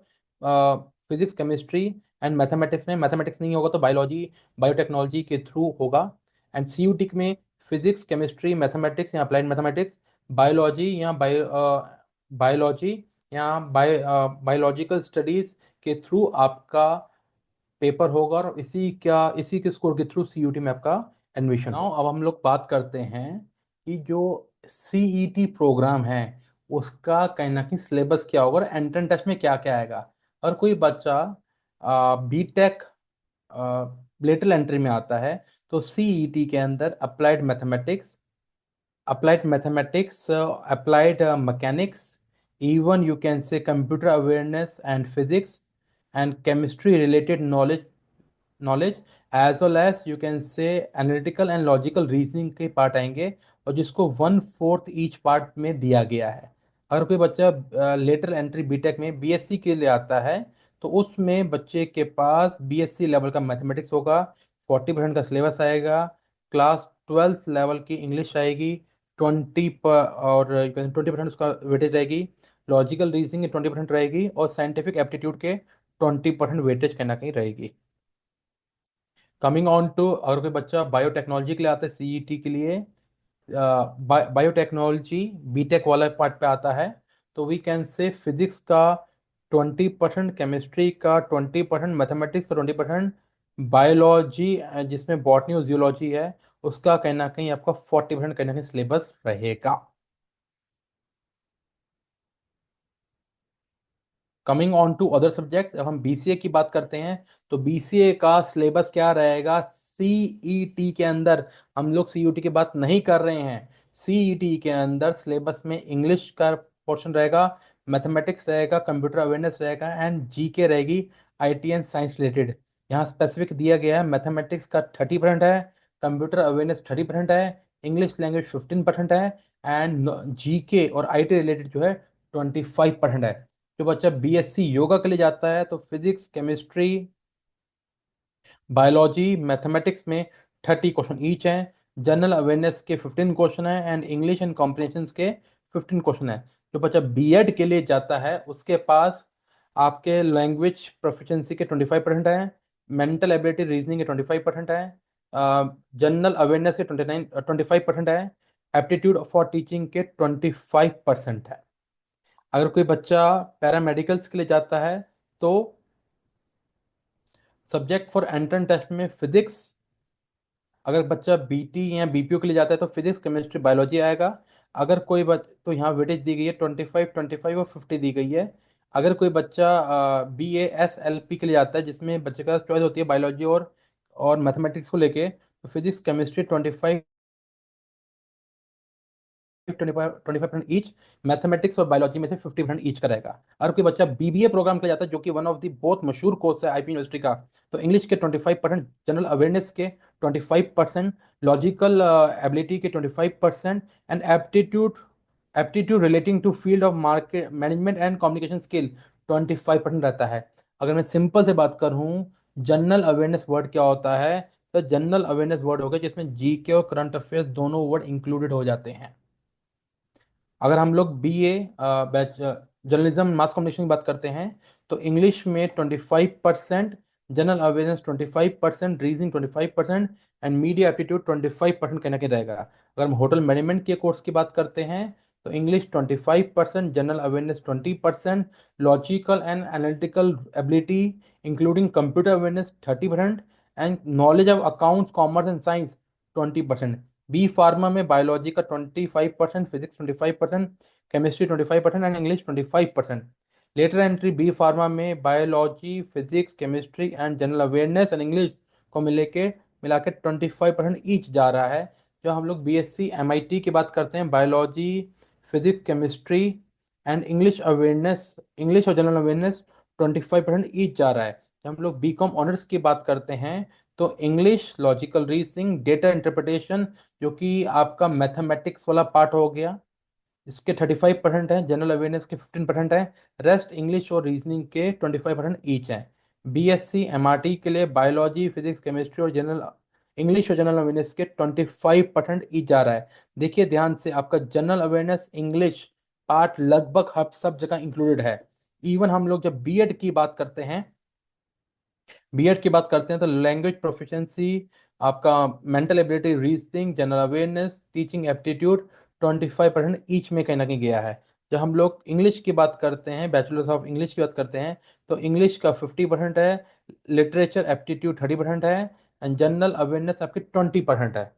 फिजिक्स केमिस्ट्री एंड मैथमेटिक्स में। मैथमेटिक्स नहीं होगा तो बायोलॉजी बायोटेक्नोलॉजी के थ्रू होगा। एंड सीयूटी में फिजिक्स केमिस्ट्री मैथमेटिक्स या अप्लाइड मैथमेटिक्स, बायोलॉजी या बायोलॉजी या बायोलॉजिकल स्टडीज के थ्रू आपका पेपर होगा, और इसी के स्कोर के थ्रू सीयूटी में आपका एडमिशन हो। अब हम लोग बात करते हैं कि जो सीईटी प्रोग्राम है उसका कहीं ना कहीं सिलेबस क्या होगा और एंट्रेंस टेस्ट में क्या क्या आएगा। अगर कोई बच्चा बीटेक लेटरल एंट्री में आता है, तो सीईटी के अंदर applied mathematics, applied mechanics, even you can say computer awareness and physics and chemistry related knowledge, as well as you can say analytical and logical reasoning के पार्ट आएंगे, और जिसको 1/4 ईच पार्ट में दिया गया है। अगर कोई बच्चा लेटर एंट्री बीटेक में बीएससी के लिए आता है, तो उसमें बच्चे के पास बीएससी लेवल का मैथमेटिक्स होगा, 40% का सिलेबस आएगा, क्लास 12th लेवल की इंग्लिश आएगी, 20% उसका वेटेज रहेगी, लॉजिकल रीजनिंग की 20% रहेगी, और साइंटिफिक एप्टीट्यूड के 20% वेटेज कहीं ना कहीं रहेगी। कमिंग ऑन टू, अगर कोई बच्चा बायोटेक्नोलॉजी के लिए आता है सीईटी के लिए, बायोटेक्नोलॉजी बीटेक वाला पार्ट पे आता है, तो वी कैन से फिजिक्स का 20%, केमिस्ट्री का 20%, मैथमेटिक्स का 20%, बायोलॉजी जिसमें बॉटनी और जियोलॉजी है उसका कहीं ना कहीं आपका 40% कहीं ना कहीं सिलेबस रहेगा। Coming on to other subject, अब हम बीसीए की बात करते हैं, तो बीसीए का सिलेबस क्या रहेगा सीईटी के अंदर। हम लोग सीयूटी की बात नहीं कर रहे हैं। सीईटी के अंदर सिलेबस में इंग्लिश का पोर्शन रहेगा, मैथमेटिक्स रहेगा, कंप्यूटर अवेयरनेस रहेगा, एंड जीके रहेगी, आईटी एंड साइंस रिलेटेड। यहाँ स्पेसिफिक दिया गया है, मैथमेटिक्स का 30% है, कंप्यूटर अवेयरनेस 30% है, इंग्लिश लैंग्वेज 15% है, एंड जीके और आईटी रिलेटेड जो है 25% है। जो बच्चा बीएससी योगा के लिए जाता है, तो फिजिक्स केमिस्ट्री बायोलॉजी मैथमेटिक्स में 30 क्वेश्चन ईच हैं, जनरल अवेयरनेस के 15 क्वेश्चन है, एंड इंग्लिश एंड कॉम्प्रिहेंशन के 15 क्वेश्चन है। जो बच्चा बीएड के लिए जाता है उसके पास आपके लैंग्वेज प्रोफिशिएंसी के 25% है, मेंटल एबिलिटी रीजनिंग के 25% है, जनरल अवेयरनेस के 25% है, एप्टीट्यूड फॉर टीचिंग के 25% है। अगर कोई बच्चा पैरामेडिकल्स के लिए जाता है, तो सब्जेक्ट फॉर एंट्रेंस टेस्ट में फिजिक्स, अगर बच्चा बीटी या बीपीयू के लिए जाता है तो फिजिक्स केमिस्ट्री बायोलॉजी आएगा। अगर कोई तो यहाँ वेटेज दी गई है 25, 25 और 50 दी गई है। अगर कोई बच्चा BASLP के लिए जाता है, जिसमें बच्चे का चॉइस होती है बायोलॉजी और मैथमेटिक्स को लेके, तो फिजिक्स केमिस्ट्री 25 ईच, मैथमेटिक्स और बायोलॉजी में से 50% ईच का रहेगा। अगर कोई बच्चा बीबीए प्रोग्राम के लिए जाता है, जो कि वन ऑफ द बहुत मशहूर कोर्स है आईपी यूनिवर्सिटी का, तो इंग्लिश के 25%, जनरल अवेयरनेस के 25%, लॉजिकल एबिलिटी के 25%, and aptitude aptitude relating to field of market management and communication skill 25% रहता है। अगर मैं सिंपल से बात करूँ, जनरल अवेयरनेस वर्ड क्या होता है, तो जनरल अवेयरनेस वर्ड होगा जिसमें जीके और करंट अफेयर्स दोनों वर्ड इंक्लूडेड हो जाते हैं। अगर हम लोग BA batch journalism mass communication की बात करते हैं, तो इंग्लिश में 25%, general awareness 25%, reasoning 25%, and media aptitude 25% कहना के रहेगा। अगर हम होटल मैनेजमेंट के कोर्स की बात करते हैं, तो English 25%, general awareness 20%, logical and analytical ability including computer awareness 30%, and knowledge of accounts commerce and science 20%। B pharma में बायोलॉजी का 25%, physics 25%, chemistry 25%, and English 25%। Lateral entry B pharma में biology, physics, chemistry and general awareness and English को मिला के 25% each जा रहा है। जो हम लोग बीएससी एमआईटी की बात करते हैं, biology, physics, chemistry and English और जनरल अवेयरनेस 25% ईच जा रहा है। जब हम लोग बीकॉम ऑनर्स की बात करते हैं, तो English, logical reasoning, data interpretation, जो कि आपका मैथमेटिक्स वाला पार्ट हो गया, इसके 35% हैं, जनरल अवेयरनेस के 15% हैं, रेस्ट इंग्लिश और रीजनिंग के 25% ईच हैं। बीएससी एमआरटी के लिए बायोलॉजी, फिजिक्स, केमिस्ट्री और जनरल इंग्लिश और जनरल अवेयरनेस के 25% ईच जा रहा है। देखिए ध्यान से, आपका जनरल अवेयरनेस इंग्लिश पार्ट लगभग हर सब जगह इंक्लूडेड है। इवन हम लोग जब बीएड की बात करते हैं, तो लैंग्वेज प्रोफिशिएंसी, आपका mental ability, reasoning, general awareness, teaching aptitude 25% each में कहीं ना कहीं गया है। जब हम लोग इंग्लिश की बात करते हैं, बैचलर्स ऑफ इंग्लिश की बात करते हैं, तो इंग्लिश का 50% है, लिटरेचर एप्टीट्यूड 30% है, एंड जनरल अवेयरनेस आपकी 20% है।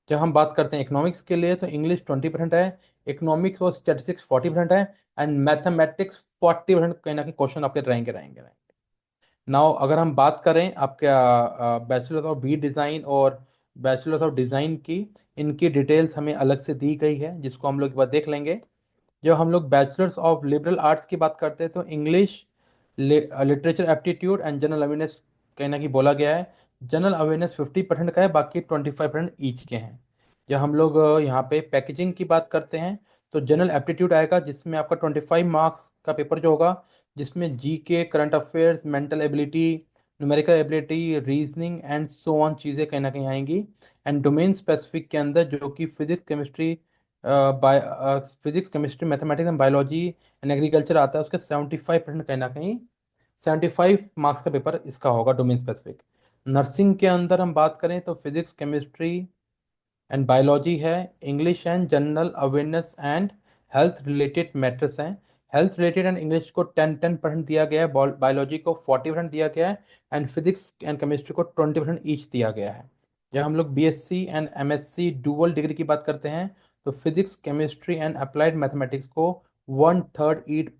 जब हम बात करते हैं इकोनॉमिक्स के लिए, तो इंग्लिश 20% है, इकोनॉमिक्स और स्टैटिस्टिक्स 40% है, एंड मैथमेटिक्स 40% कहीं ना कहीं क्वेश्चन आपके रहेंगे। नाउ अगर हम बात करें आपका बैचलर्स ऑफ बी डिज़ाइन और बैचलर्स ऑफ डिज़ाइन की, इनकी डिटेल्स हमें अलग से दी गई है, जिसको हम लोग एक बार देख लेंगे। जब हम लोग बैचलर्स ऑफ लिबरल आर्ट्स की बात करते हैं, तो English, literature aptitude and general awareness कहीं ना कहीं बोला गया है। जनरल अवेयरनेस 50% का है, बाकी 25% ईच के हैं। जब हम लोग यहाँ पे पैकेजिंग की बात करते हैं, तो जनरल एप्टीट्यूड आएगा, जिसमें आपका 25 मार्क्स का पेपर जो होगा, जिसमें GK, current affairs, mental ability, numerical ability, reasoning and so on चीज़ें कहीं ना कहीं आएंगी। एंड डोमेन स्पेसिफिक के अंदर, जो कि physics, chemistry, physics, chemistry, mathematics and biology and agriculture आता है, उसके 75% कहीं ना कहीं 75 मार्क्स का पेपर इसका होगा, डोमेन स्पेसिफिक। नर्सिंग के अंदर हम बात करें, तो फिजिक्स, केमिस्ट्री एंड बायोलॉजी है, English and general awareness and health related matters हैं। हेल्थ रिलेटेड एंड इंग्लिश को 10-10% दिया गया है, बायोलॉजी को 40% दिया गया है, एंड फिजिक्स एंड केमिस्ट्री को 20% ईच दिया गया है। जब हम लोग BSc and MSc dual degree की बात करते हैं, तो physics, chemistry and applied mathematics को 1/3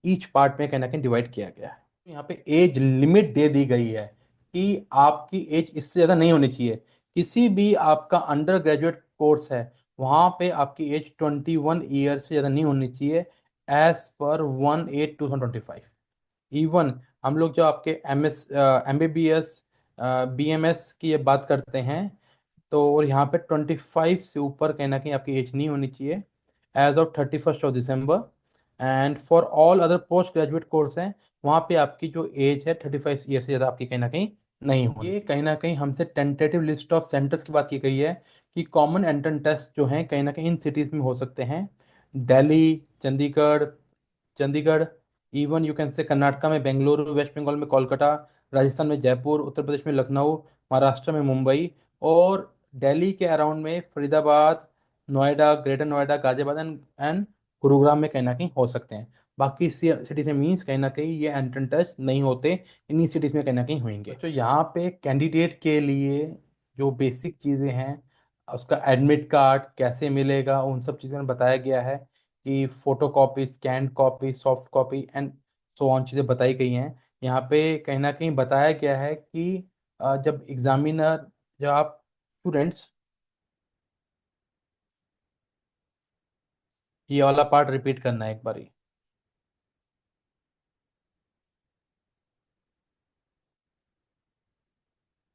ईच पार्ट में कहीं ना कहीं डिवाइड किया गया है। यहाँ पे एज लिमिट दे दी गई है कि आपकी एज इससे ज़्यादा नहीं होनी चाहिए। किसी भी आपका अंडर ग्रेजुएट कोर्स है, वहाँ पे आपकी एज 21 ईयर से ज़्यादा नहीं होनी चाहिए, एज पर 1/8/2025। इवन हम लोग जो आपके एमबीबीएस, बीएमएस की ये बात करते हैं, तो और यहाँ पे 25 से ऊपर कहीं ना कहीं आपकी एज नहीं होनी चाहिए, age of 31 December. And for all other post graduate course हैं, वहाँ पे आपकी जो एज है 35 ईयर से ज़्यादा आपकी कहीं ना कहीं नहीं होनी। ये कहीं ना कहीं हमसे टेंटेटिव लिस्ट ऑफ सेंटर्स की बात की गई है कि कॉमन एंट्रेंस टेस्ट जो हैं कहीं ना कहीं इन सिटीज़ में हो सकते हैं। Delhi, Chandigarh Chandigarh even you can से कर्नाटका में बेंगलुरु, वेस्ट बंगाल में कोलकाता, राजस्थान में जयपुर, उत्तर प्रदेश में लखनऊ, महाराष्ट्र में मुंबई, और दिल्ली के अराउंड में फरीदाबाद, नोएडा, ग्रेटर नोएडा, गाजियाबाद एंड गुरुग्राम में कहीं ना कहीं हो सकते हैं। बाकी सिटीज में मीन्स कहीं ना कहीं ये एंट्रेंस टेस्ट नहीं होते, इन्हीं सिटीज में कहीं ना कहीं होंगे। तो यहाँ पे कैंडिडेट के लिए जो बेसिक चीज़ें हैं, उसका एडमिट कार्ड कैसे मिलेगा, उन सब चीज़ों में बताया गया है कि photo copy, scan copy, soft copy and so on चीज़ें बताई गई हैं। यहाँ पे कहीं ना कहीं बताया गया है कि जब एग्जामिनर, जब आप स्टूडेंट्स, ये वाला पार्ट रिपीट करना है एक बार।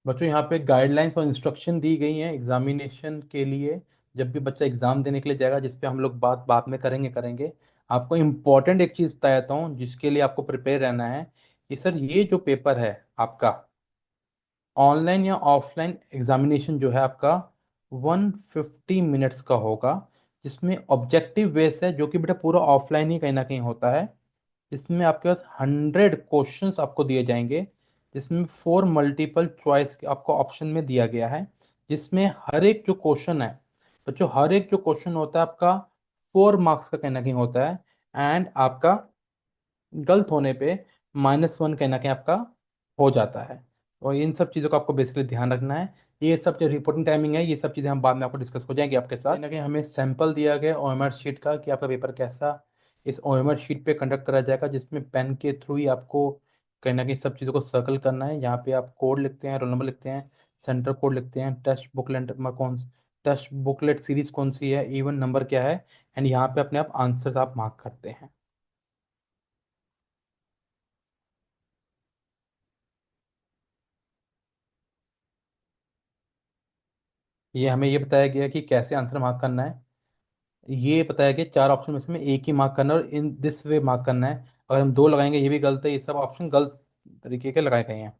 बच्चों यहाँ पे गाइडलाइंस और इंस्ट्रक्शन दी गई हैं एग्जामिनेशन के लिए, जब भी बच्चा एग्जाम देने के लिए जाएगा, जिस पे हम लोग बात बाद में करेंगे। आपको इम्पोर्टेंट एक चीज़ बता देता हूँ, जिसके लिए आपको प्रिपेयर रहना है, कि सर ये जो पेपर है आपका, ऑनलाइन या ऑफलाइन एग्जामिनेशन जो है आपका 150 मिनट्स का होगा, जिसमें ऑब्जेक्टिव बेस है, जो कि बेटा पूरा ऑफलाइन ही कहीं ना कहीं होता है। इसमें आपके पास 100 क्वेश्चंस आपको दिए जाएंगे, जिसमें 4 मल्टीपल चॉइस आपको ऑप्शन में दिया गया है, जिसमें हर एक जो क्वेश्चन है, बच्चों हर एक जो क्वेश्चन होता है आपका 4 मार्क्स का कहीं ना कहीं होता है। एंड आपका गलत होने पे -1 कहीं ना कहीं आपका हो जाता है। और इन सब चीज़ों का आपको बेसिकली ध्यान रखना है। ये सब जो रिपोर्टिंग टाइमिंग है, ये सब चीज़ें हम बाद में आपको डिस्कस हो जाएंगी आपके साथ। कहीं ना कहीं हमें सैंपल दिया गया ओएमआर शीट का, कि आपका पेपर कैसा इस ओएमआर शीट पे कंडक्ट करा जाएगा, जिसमें पेन के थ्रू ही आपको कहीं ना कहीं सब चीज़ों को सर्कल करना है। यहाँ पे आप कोड लिखते हैं, रोल नंबर लिखते हैं, सेंटर कोड लिखते हैं, टेस्ट बुकलेट सीरीज कौन सी है, इवन नंबर क्या है, एंड यहाँ पे अपने आप आंसर्स आप मार्क करते हैं। ये हमें ये बताया गया कि कैसे आंसर मार्क करना है। ये पता है कि चार ऑप्शन में से में एक ही मार्क करना है और इन दिस वे मार्क करना है। अगर हम दो लगाएंगे ये भी गलत है, ये सब ऑप्शन गलत तरीके के लगाए गए हैं।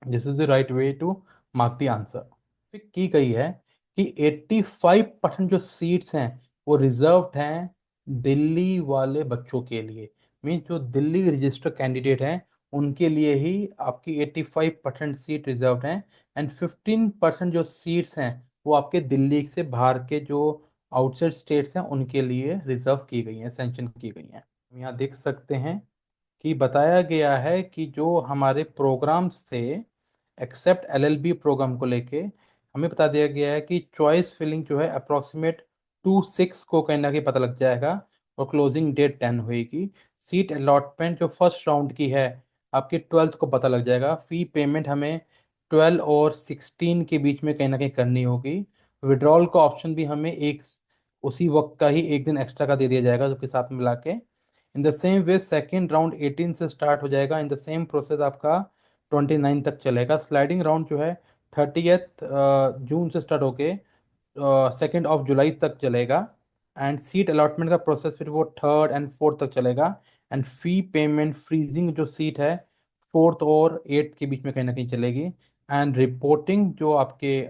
This is the right way to mark the answer. की गई है कि 85% जो सीट्स हैं वो रिजर्व्ड हैं दिल्ली वाले बच्चों के लिए। मीन्स जो दिल्ली रजिस्टर कैंडिडेट हैं उनके लिए ही आपकी 85% सीट रिजर्व्ड हैं। एंड 15% जो सीट्स हैं वो आपके दिल्ली से बाहर के जो आउटसाइड स्टेट्स हैं उनके लिए रिजर्व की गई हैं, सेंक्शन की गई हैं। हम यहाँ देख सकते हैं कि बताया गया है कि जो हमारे प्रोग्राम्स थे एक्सेप्ट एलएलबी प्रोग्राम को लेके, हमें बता दिया गया है कि चॉइस फिलिंग जो है अप्रोक्सीमेट 2/6 को कहीं ना कहीं पता लग जाएगा और क्लोजिंग डेट 10 होएगी। सीट अलॉटमेंट जो फर्स्ट राउंड की है आपकी 12th को पता लग जाएगा। फी पेमेंट हमें 12 और 16 के बीच में कहीं ना कहीं करनी होगी। विड्रॉल का ऑप्शन भी हमें एक उसी वक्त का ही एक दिन एक्स्ट्रा का दे दिया जाएगा जो कि साथ में मिला के। इन the same way second round 18 से स्टार्ट हो जाएगा। इन द सेम प्रोसेस आपका 29 तक चलेगा। स्लाइडिंग राउंड जो है 30th जून से स्टार्ट होके 2 जुलाई तक चलेगा। एंड सीट अलॉटमेंट का प्रोसेस फिर वो 3rd और 4th तक चलेगा। एंड फी पेमेंट फ्रीजिंग जो सीट है 4th और 8th के बीच में कहीं ना कहीं चलेगी। एंड रिपोर्टिंग जो आपके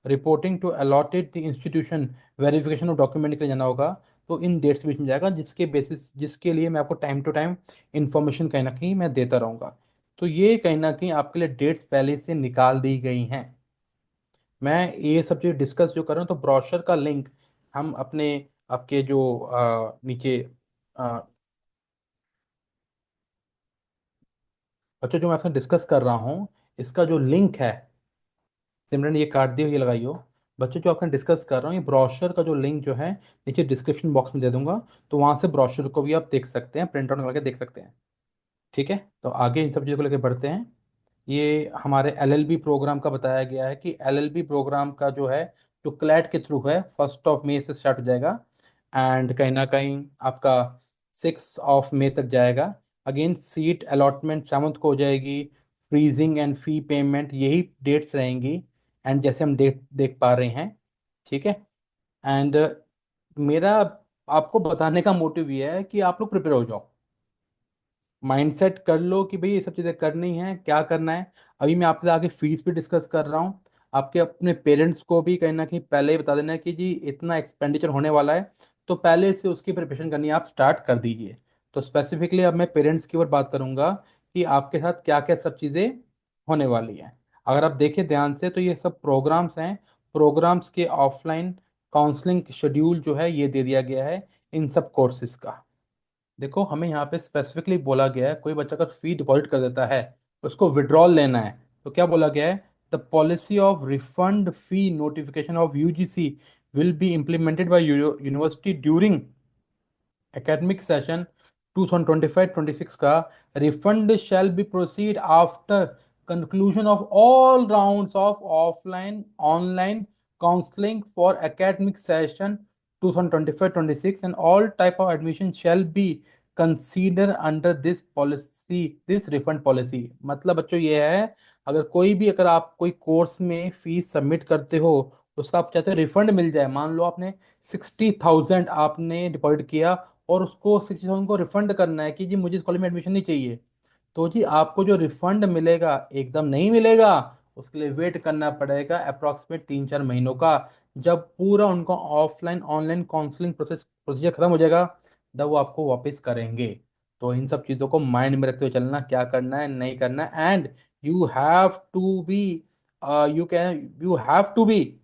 reporting to allotted the institution verification of document के लिए जाना होगा। तो इन डेट्स के बीच में जाएगा जिसके बेसिस जिसके लिए मैं आपको टाइम टू टाइम इंफॉर्मेशन कहीं ना कहीं मैं देता रहूँगा। तो ये कहीं ना कहीं आपके लिए डेट्स पहले से निकाल दी गई हैं। मैं ये सब चीज़ डिस्कस जो कर रहा हूँ तो ब्रोशर का लिंक हम अपने आपके जो नीचे अ, बच्चों जो मैं आपसे डिस्कस कर रहा हूँ इसका जो लिंक है, सिमरन ये काट दियो ये लगाइयो। बच्चों जो आपने डिस्कस कर रहा हूँ ये ब्रोशर का जो लिंक जो है नीचे डिस्क्रिप्शन बॉक्स में दे दूंगा। तो वहां से ब्रोशर को भी आप देख सकते हैं, प्रिंट आउट करके देख सकते हैं। ठीक है, तो आगे इन सब चीज़ों को लेकर बढ़ते हैं। ये हमारे एलएलबी प्रोग्राम का बताया गया है कि एलएलबी प्रोग्राम का जो है जो क्लैट के थ्रू है 1 मई से स्टार्ट हो जाएगा एंड कहीं ना कहीं आपका 6 मई तक जाएगा। अगेन सीट अलॉटमेंट 7th को हो जाएगी। फ्रीजिंग एंड फी पेमेंट यही डेट्स रहेंगी एंड जैसे हम डेट देख पा रहे हैं। ठीक है। एंड मेरा आपको बताने का मोटिव ये है कि आप लोग प्रिपेयर हो जाओ, माइंडसेट कर लो कि भाई ये सब चीज़ें करनी है, क्या करना है। अभी मैं आपसे आगे फीस भी डिस्कस कर रहा हूँ। आपके अपने पेरेंट्स को भी कहीं ना कहीं पहले ही बता देना है कि जी इतना एक्सपेंडिचर होने वाला है, तो पहले से उसकी प्रिपरेशन करनी आप स्टार्ट कर दीजिए। तो स्पेसिफिकली अब मैं पेरेंट्स की ओर बात करूंगा कि आपके साथ क्या क्या सब चीज़ें होने वाली हैं। अगर आप देखें ध्यान से तो ये सब प्रोग्राम्स हैं। प्रोग्राम्स के ऑफलाइन काउंसलिंग शेड्यूल जो है ये दे दिया गया है इन सब कोर्सेज का। देखो हमें यहाँ पे स्पेसिफिकली बोला गया है कोई बच्चा अगर फी डिपॉजिट कर देता है उसको विड्रॉल लेना है तो क्या बोला गया है, the policy of refund fee notification of UGC will be implemented by university during academic session 2025-26 का refund shall be proceed after conclusion of all rounds of offline online counseling for academic session 2025-26 and all type of admission shall be considered under this policy, this refund policy। मतलब बच्चों ये है अगर कोई भी अगर आप कोई कोर्स में फीस सबमिट करते हो उसका आप चाहते हो रिफंड मिल जाए। मान लो आपने 60,000 आपने डिपॉजिट किया और उसको 60,000 को रिफंड करना है कि जी मुझे इस कॉलेज में एडमिशन नहीं चाहिए। तो जी आपको जो रिफंड मिलेगा एकदम नहीं मिलेगा, उसके लिए वेट करना पड़ेगा अप्रॉक्सीमेट 3-4 महीनों का। जब पूरा उनका ऑफलाइन ऑनलाइन काउंसलिंग प्रोसीजर खत्म हो जाएगा तब वो आपको वापस करेंगे। तो इन सब चीज़ों को माइंड में रखते हुए चलना क्या करना है नहीं करना है। And you have to be you have to be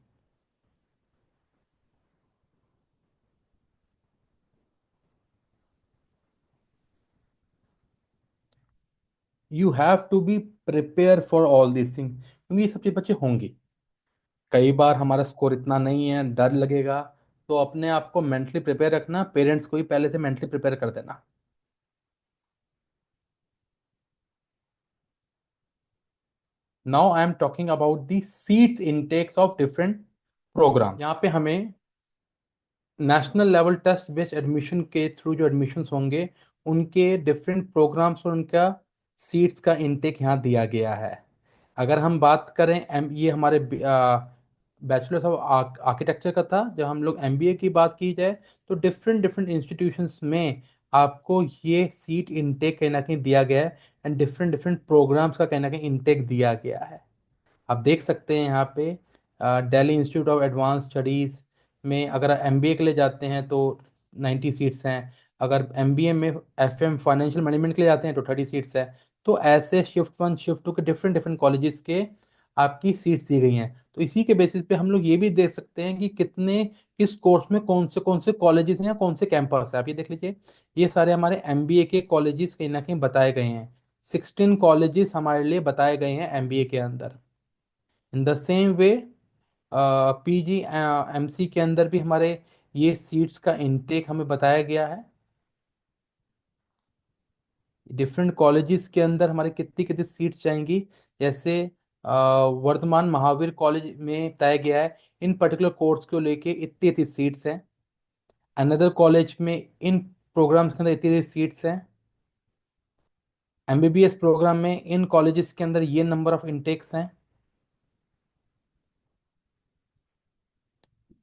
you have to be prepare for all this thing क्योंकि ये सब चीज़ बच्चे होंगी। कई बार हमारा स्कोर इतना नहीं है, डर लगेगा। तो अपने आप को मेंटली प्रिपेयर रखना, पेरेंट्स को भी पहले से मेंटली प्रिपेयर कर देना। Now I am talking about the seats intakes of different program. यहाँ पे हमें national level test based admission के थ्रू जो एडमिशन्स होंगे उनके डिफरेंट प्रोग्राम्स और उनका सीट्स का इनटेक यहाँ दिया गया है। अगर हम बात करें ये हमारे बैचलर्स ऑफ आर्किटेक्चर का था। जब हम लोग एमबीए की बात की जाए तो डिफरेंट डिफरेंट इंस्टीट्यूशंस में आपको ये सीट इनटेक कहीं ना कहीं दिया गया है, एंड डिफरेंट डिफरेंट प्रोग्राम्स का कहीं ना कहीं इनटेक दिया गया है। आप देख सकते हैं यहाँ पे Delhi institute of advance studies में अगर एमबीए के लिए जाते हैं तो 90 सीट्स हैं। अगर एमबीए में एफएम फाइनेंशियल मैनेजमेंट के लिए जाते हैं तो 30 सीट्स है। तो ऐसे शिफ्ट वन शिफ्ट टू के डिफरेंट डिफरेंट कॉलेजेस के आपकी सीट्स दी गई हैं। तो इसी के बेसिस पे हम लोग ये भी देख सकते हैं कि कितने किस कोर्स में कौन से कॉलेजेस हैं या कौन से कैंपस है। आप ये देख लीजिए, ये सारे हमारे एमबीए के कॉलेजेस कहीं ना कहीं बताए गए हैं। 16 कॉलेजेस हमारे लिए बताए गए हैं एमबीए के अंदर। In the same way PG MC के अंदर भी हमारे ये सीट्स का इनटेक हमें बताया गया है। डिफरेंट कॉलेजेस के अंदर हमारे कितनी कितनी सीट्स जाएंगी। जैसे वर्धमान महावीर कॉलेज में बताया गया है इन पर्टिकुलर कोर्स को लेके इतनी इतनी सीट्स हैं। अनदर कॉलेज में इन प्रोग्राम्स के अंदर इतनी इतनी सीट्स हैं। एमबीबीएस प्रोग्राम में इन कॉलेजेस के अंदर ये नंबर ऑफ इनटेक्स हैं।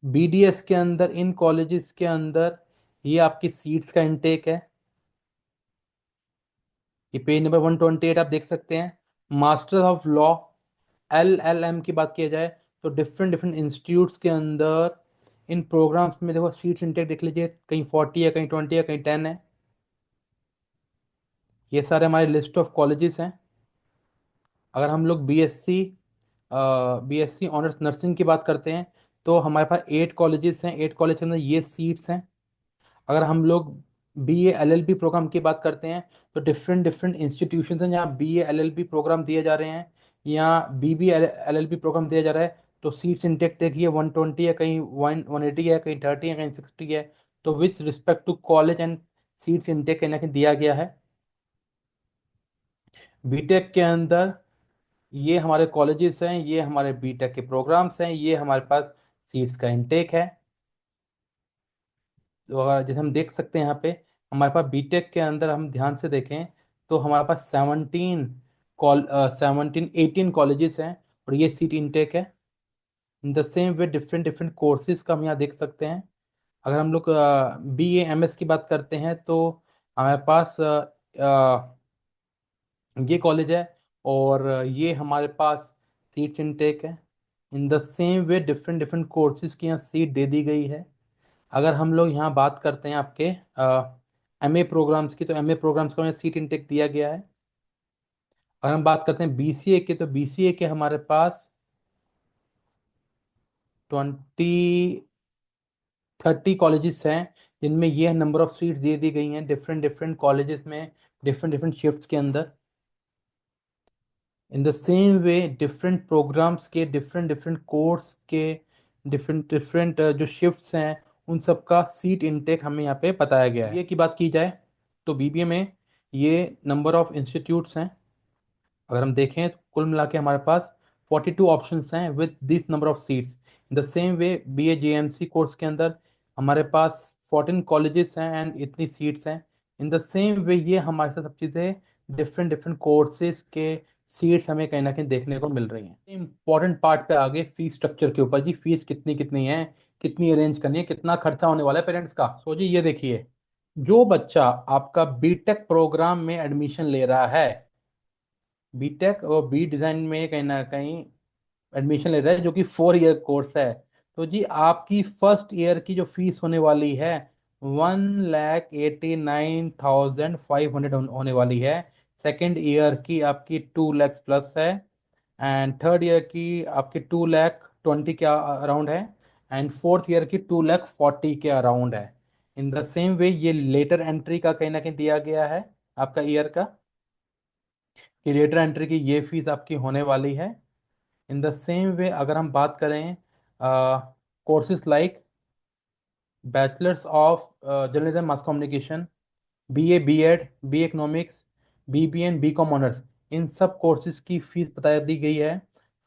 बीडीएस के अंदर इन कॉलेजेस के अंदर ये आपकी सीट्स का इनटेक है। ये पेज नंबर 128 आप देख सकते हैं। मास्टर ऑफ लॉ एलएलएम की बात किया जाए तो डिफरेंट डिफरेंट इंस्टीट्यूट्स के अंदर इन प्रोग्राम्स में देखो सीट्स इनटेक देख लीजिए, कहीं 40 है, कहीं 20 है, कहीं 10 है। ये सारे हमारे लिस्ट ऑफ कॉलेजेस हैं। अगर हम लोग बीएससी ऑनर्स नर्सिंग की बात करते हैं तो हमारे पास 8 कॉलेजेस हैं। 8 कॉलेज के अंदर ये सीट्स हैं। अगर हम लोग बीए एलएलबी प्रोग्राम की बात करते हैं तो डिफरेंट डिफरेंट इंस्टीट्यूशंस हैं जहाँ बीए एलएलबी प्रोग्राम दिए जा रहे हैं, या बीबी एलएलबी प्रोग्राम दिया जा रहा है। तो सीट्स इंटेक देखिए 120 है, कहीं 180 है, कहीं 30 है, कहीं 60 है। तो with respect to college and seats intake कहीं ना कहीं दिया गया है। बीटेक के अंदर ये हमारे कॉलेजेस हैं, ये हमारे बीटेक के प्रोग्राम्स हैं, ये हमारे पास सीट्स का इंटेक है। तो अगर जैसे हम देख सकते हैं यहाँ पे हमारे पास बीटेक के अंदर हम ध्यान से देखें तो हमारे पास 18 कॉलेजेस हैं और ये सीट इंटेक है। इन the same way different different courses का हम यहाँ देख सकते हैं। अगर हम लोग बी ए एम एस की बात करते हैं तो हमारे पास ये कॉलेज है, और ये हमारे पास सीट्स इनटेक है। इन the same way different different courses की यहाँ सीट दे दी गई है। अगर हम लोग यहाँ बात करते हैं आपके एमए प्रोग्राम्स की तो एमए प्रोग्राम्स का हमें सीट इंटेक दिया गया है। अगर हम बात करते हैं बीसीए की तो बीसीए के हमारे पास 20 30 कॉलेजेस हैं जिनमें ये नंबर ऑफ सीट्स दे दी गई हैं डिफरेंट डिफरेंट कॉलेजेस में, डिफरेंट डिफरेंट शिफ्ट्स के अंदर। In the same way different programs के डिफरेंट डिफरेंट कोर्स के डिफरेंट डिफरेंट जो शिफ्ट्स हैं उन सब का सीट इनटेक हमें यहाँ पे बताया गया है। बीबीए की बात की जाए तो बीबीए में ये नंबर ऑफ इंस्टीट्यूट्स हैं। अगर हम देखें तो कुल मिला के हमारे पास 42 ऑप्शंस हैं with this number of seats. In the same way B A J M C course के अंदर हमारे पास 14 कॉलेजेस हैं एंड इतनी सीट्स हैं। इन द सेम वे ये हमारे साथ सब चीज़ें डिफरेंट डिफरेंट कोर्सेज के सीट्स हमें कहीं ना कहीं देखने को मिल रही हैं। इंपॉर्टेंट पार्ट पे आगे फीस स्ट्रक्चर के ऊपर जी, फीस कितनी कितनी है, कितनी अरेंज करनी है, कितना खर्चा होने वाला है पेरेंट्स का। सो जी ये देखिए, जो बच्चा आपका बीटेक प्रोग्राम में एडमिशन ले रहा है, बीटेक और बी डिज़ाइन में कहीं ना कहीं एडमिशन ले रहा है जो कि 4 ईयर कोर्स है, तो जी आपकी फर्स्ट ईयर की जो फीस होने वाली है 1,89,500 होने वाली है। सेकेंड ईयर की आपकी 2 लाख प्लस है, एंड थर्ड ईयर की आपकी 2,20,000 के अराउंड है, एंड फोर्थ ईयर की 2,40,000 के अराउंड है। इन द सेम वे ये लेटर एंट्री का कहीं ना कहीं दिया गया है आपका ईयर का, कि लेटर एंट्री की ये फीस आपकी होने वाली है। इन द सेम वे अगर हम बात करें courses like bachelors of journalism mass communication, B A B Ed, B economics, B B N B com honours, इन सब कोर्सेज की फीस बता दी गई है।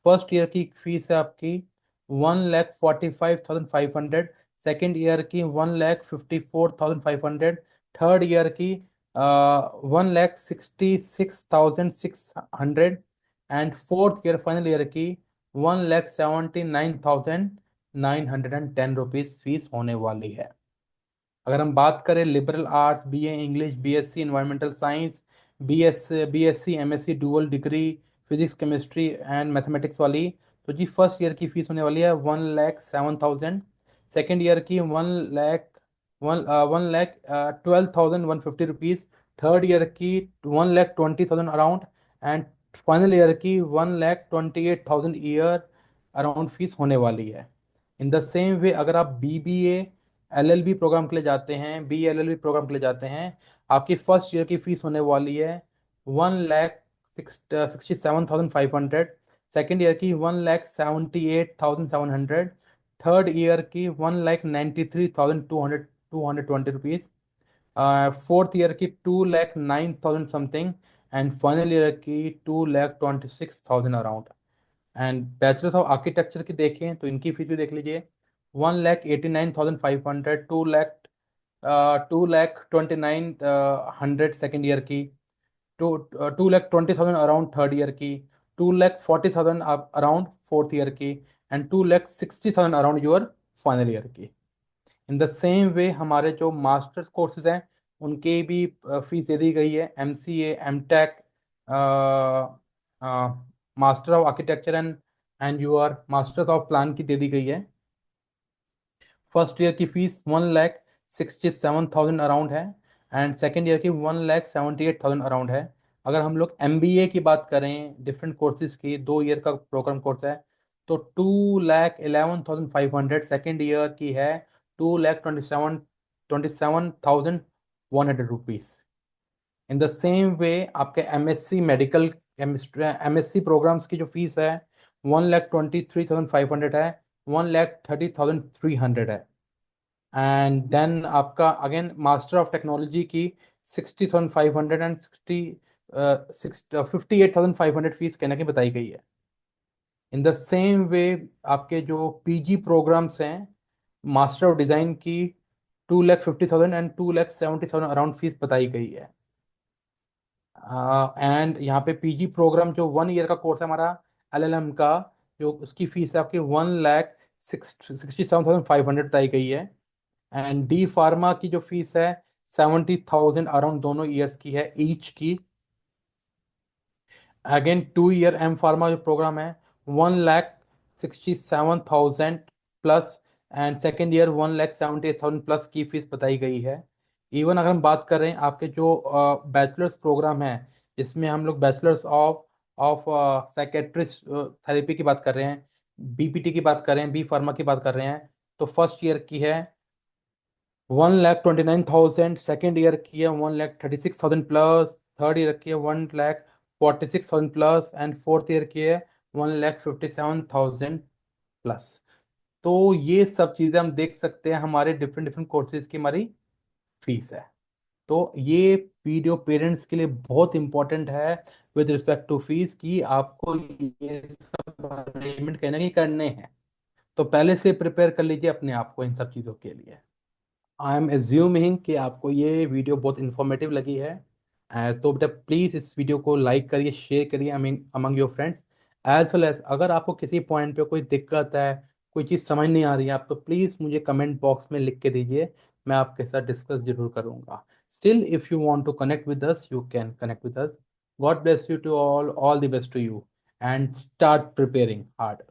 फर्स्ट ईयर की फीस है आपकी 1,45,500, सेकेंड ईयर की 1,54,500, थर्ड ईयर की 1,66,600, and fourth year final year की 1,79,910 फीस होने वाली है। अगर हम बात करें liberal arts, BA English, BSc environmental science, BSc MSc dual degree, physics chemistry and mathematics वाली, तो जी फर्स्ट ईयर की फीस होने वाली है 1,07,000। सेकेंड ईयर की 1,12,150 रुपीज़। थर्ड ईयर की 1,20,000 अराउंड। एंड फाइनल ईयर की 1,28,000 ईयर अराउंड फीस होने वाली है। इन द सेम वे अगर आप बीबीए एलएलबी प्रोग्राम के लिए जाते हैं, बी एलएलबी प्रोग्राम के लिए जाते हैं, आपकी फर्स्ट ईयर की फीस होने वाली है 1,67,500। सेकेंड ईयर की 1,78,700। थर्ड ईयर की 1,93,220 रुपीज़। फोर्थ ईयर की 2,09,000 समथिंग। एंड फाइनल ईयर की 2,26,000 around. And bachelors of architecture की देखें तो इनकी फीस भी देख लीजिए। 1,89,500। 2,29,100 सेकेंड ईयर की। 2,20,000 अराउंड थर्ड ईयर की। 2,40,000 अराउंड फोर्थ ईयर की। And 2,60,000 around your final year की। इन द सेम वे हमारे जो मास्टर्स कोर्सेज हैं उनकी भी फीस दे दी गई है। M C M tech, master of architecture and your masters of plan की दे दी गई है। फर्स्ट ईयर की फीस 1,67,000 अराउंड है। एंड सेकेंड ईयर की 1,78,000 अराउंड है। अगर हम लोग एमबीए की बात करें डिफरेंट कोर्सेज की, 2 ईयर का प्रोग्राम कोर्स है, तो 2,11,500 सेकेंड ईयर की है। 2,27,100 rupees. In the same way आपके MSc medical chemistry MSc programmes की जो फीस है 1,23,500 है। 1,30,300 है। एंड देन आपका अगेन मास्टर ऑफ टेक्नोलॉजी की 60,500 एंड 58,500 फीस कहने की बताई गई है। इन द सेम वे आपके जो पीजी प्रोग्राम्स हैं मास्टर ऑफ डिज़ाइन की 2,50,000 एंड 2,70,000 अराउंड फीस बताई गई है। एंड यहाँ पे पीजी प्रोग्राम जो 1 ईयर का कोर्स है हमारा एलएलएम का, जो उसकी फीस है आपकी 1,67,500 बताई गई है। एंड डी फार्मा की जो फीस है 70,000 अराउंड दोनों ईयर्स की है ईच की। अगेन 2 ईयर एम फार्मा जो प्रोग्राम है 1,67,000 plus. And second year 1,78,000 plus की फीस बताई गई है। इवन अगर हम बात करें आपके जो बैचलर्स प्रोग्राम है जिसमें हम लोग बैचलर्स ऑफ साइकेट्रिस्ट थेरेपी की बात कर रहे हैं, बीपीटी की बात कर रहे हैं, बी फार्मा की बात कर रहे हैं, तो फर्स्ट ईयर की है 1,29,000। सेकेंड ईयर की है 1,36,000 प्लस। थर्ड ईयर की है 1,46,000 प्लस। एंड फोर्थ ईयर की है 1,57,000 प्लस। तो ये सब चीज़ें हम देख सकते हैं हमारे डिफरेंट डिफरेंट कोर्सेज की हमारी फीस है। तो ये वीडियो पेरेंट्स के लिए बहुत इंपॉर्टेंट है विद रिस्पेक्ट टू फीस कि आपको ये सब अरेंजमेंट कहना ही करने हैं। तो पहले से प्रिपेयर कर लीजिए अपने आप को इन सब चीज़ों के लिए। आई एम एज्यूमिंग कि आपको ये वीडियो बहुत इन्फॉर्मेटिव लगी है। तो बेटा प्लीज़ इस वीडियो को लाइक करिए, शेयर करिए among your friends. As well as अगर आपको किसी पॉइंट पे कोई दिक्कत है, कोई चीज़ समझ नहीं आ रही है आप, तो प्लीज़ मुझे कमेंट बॉक्स में लिख के दीजिए। मैं आपके साथ डिस्कस जरूर करूँगा। Still if you want to connect with us you can connect with us. God bless you to all the best to you and start preparing hard.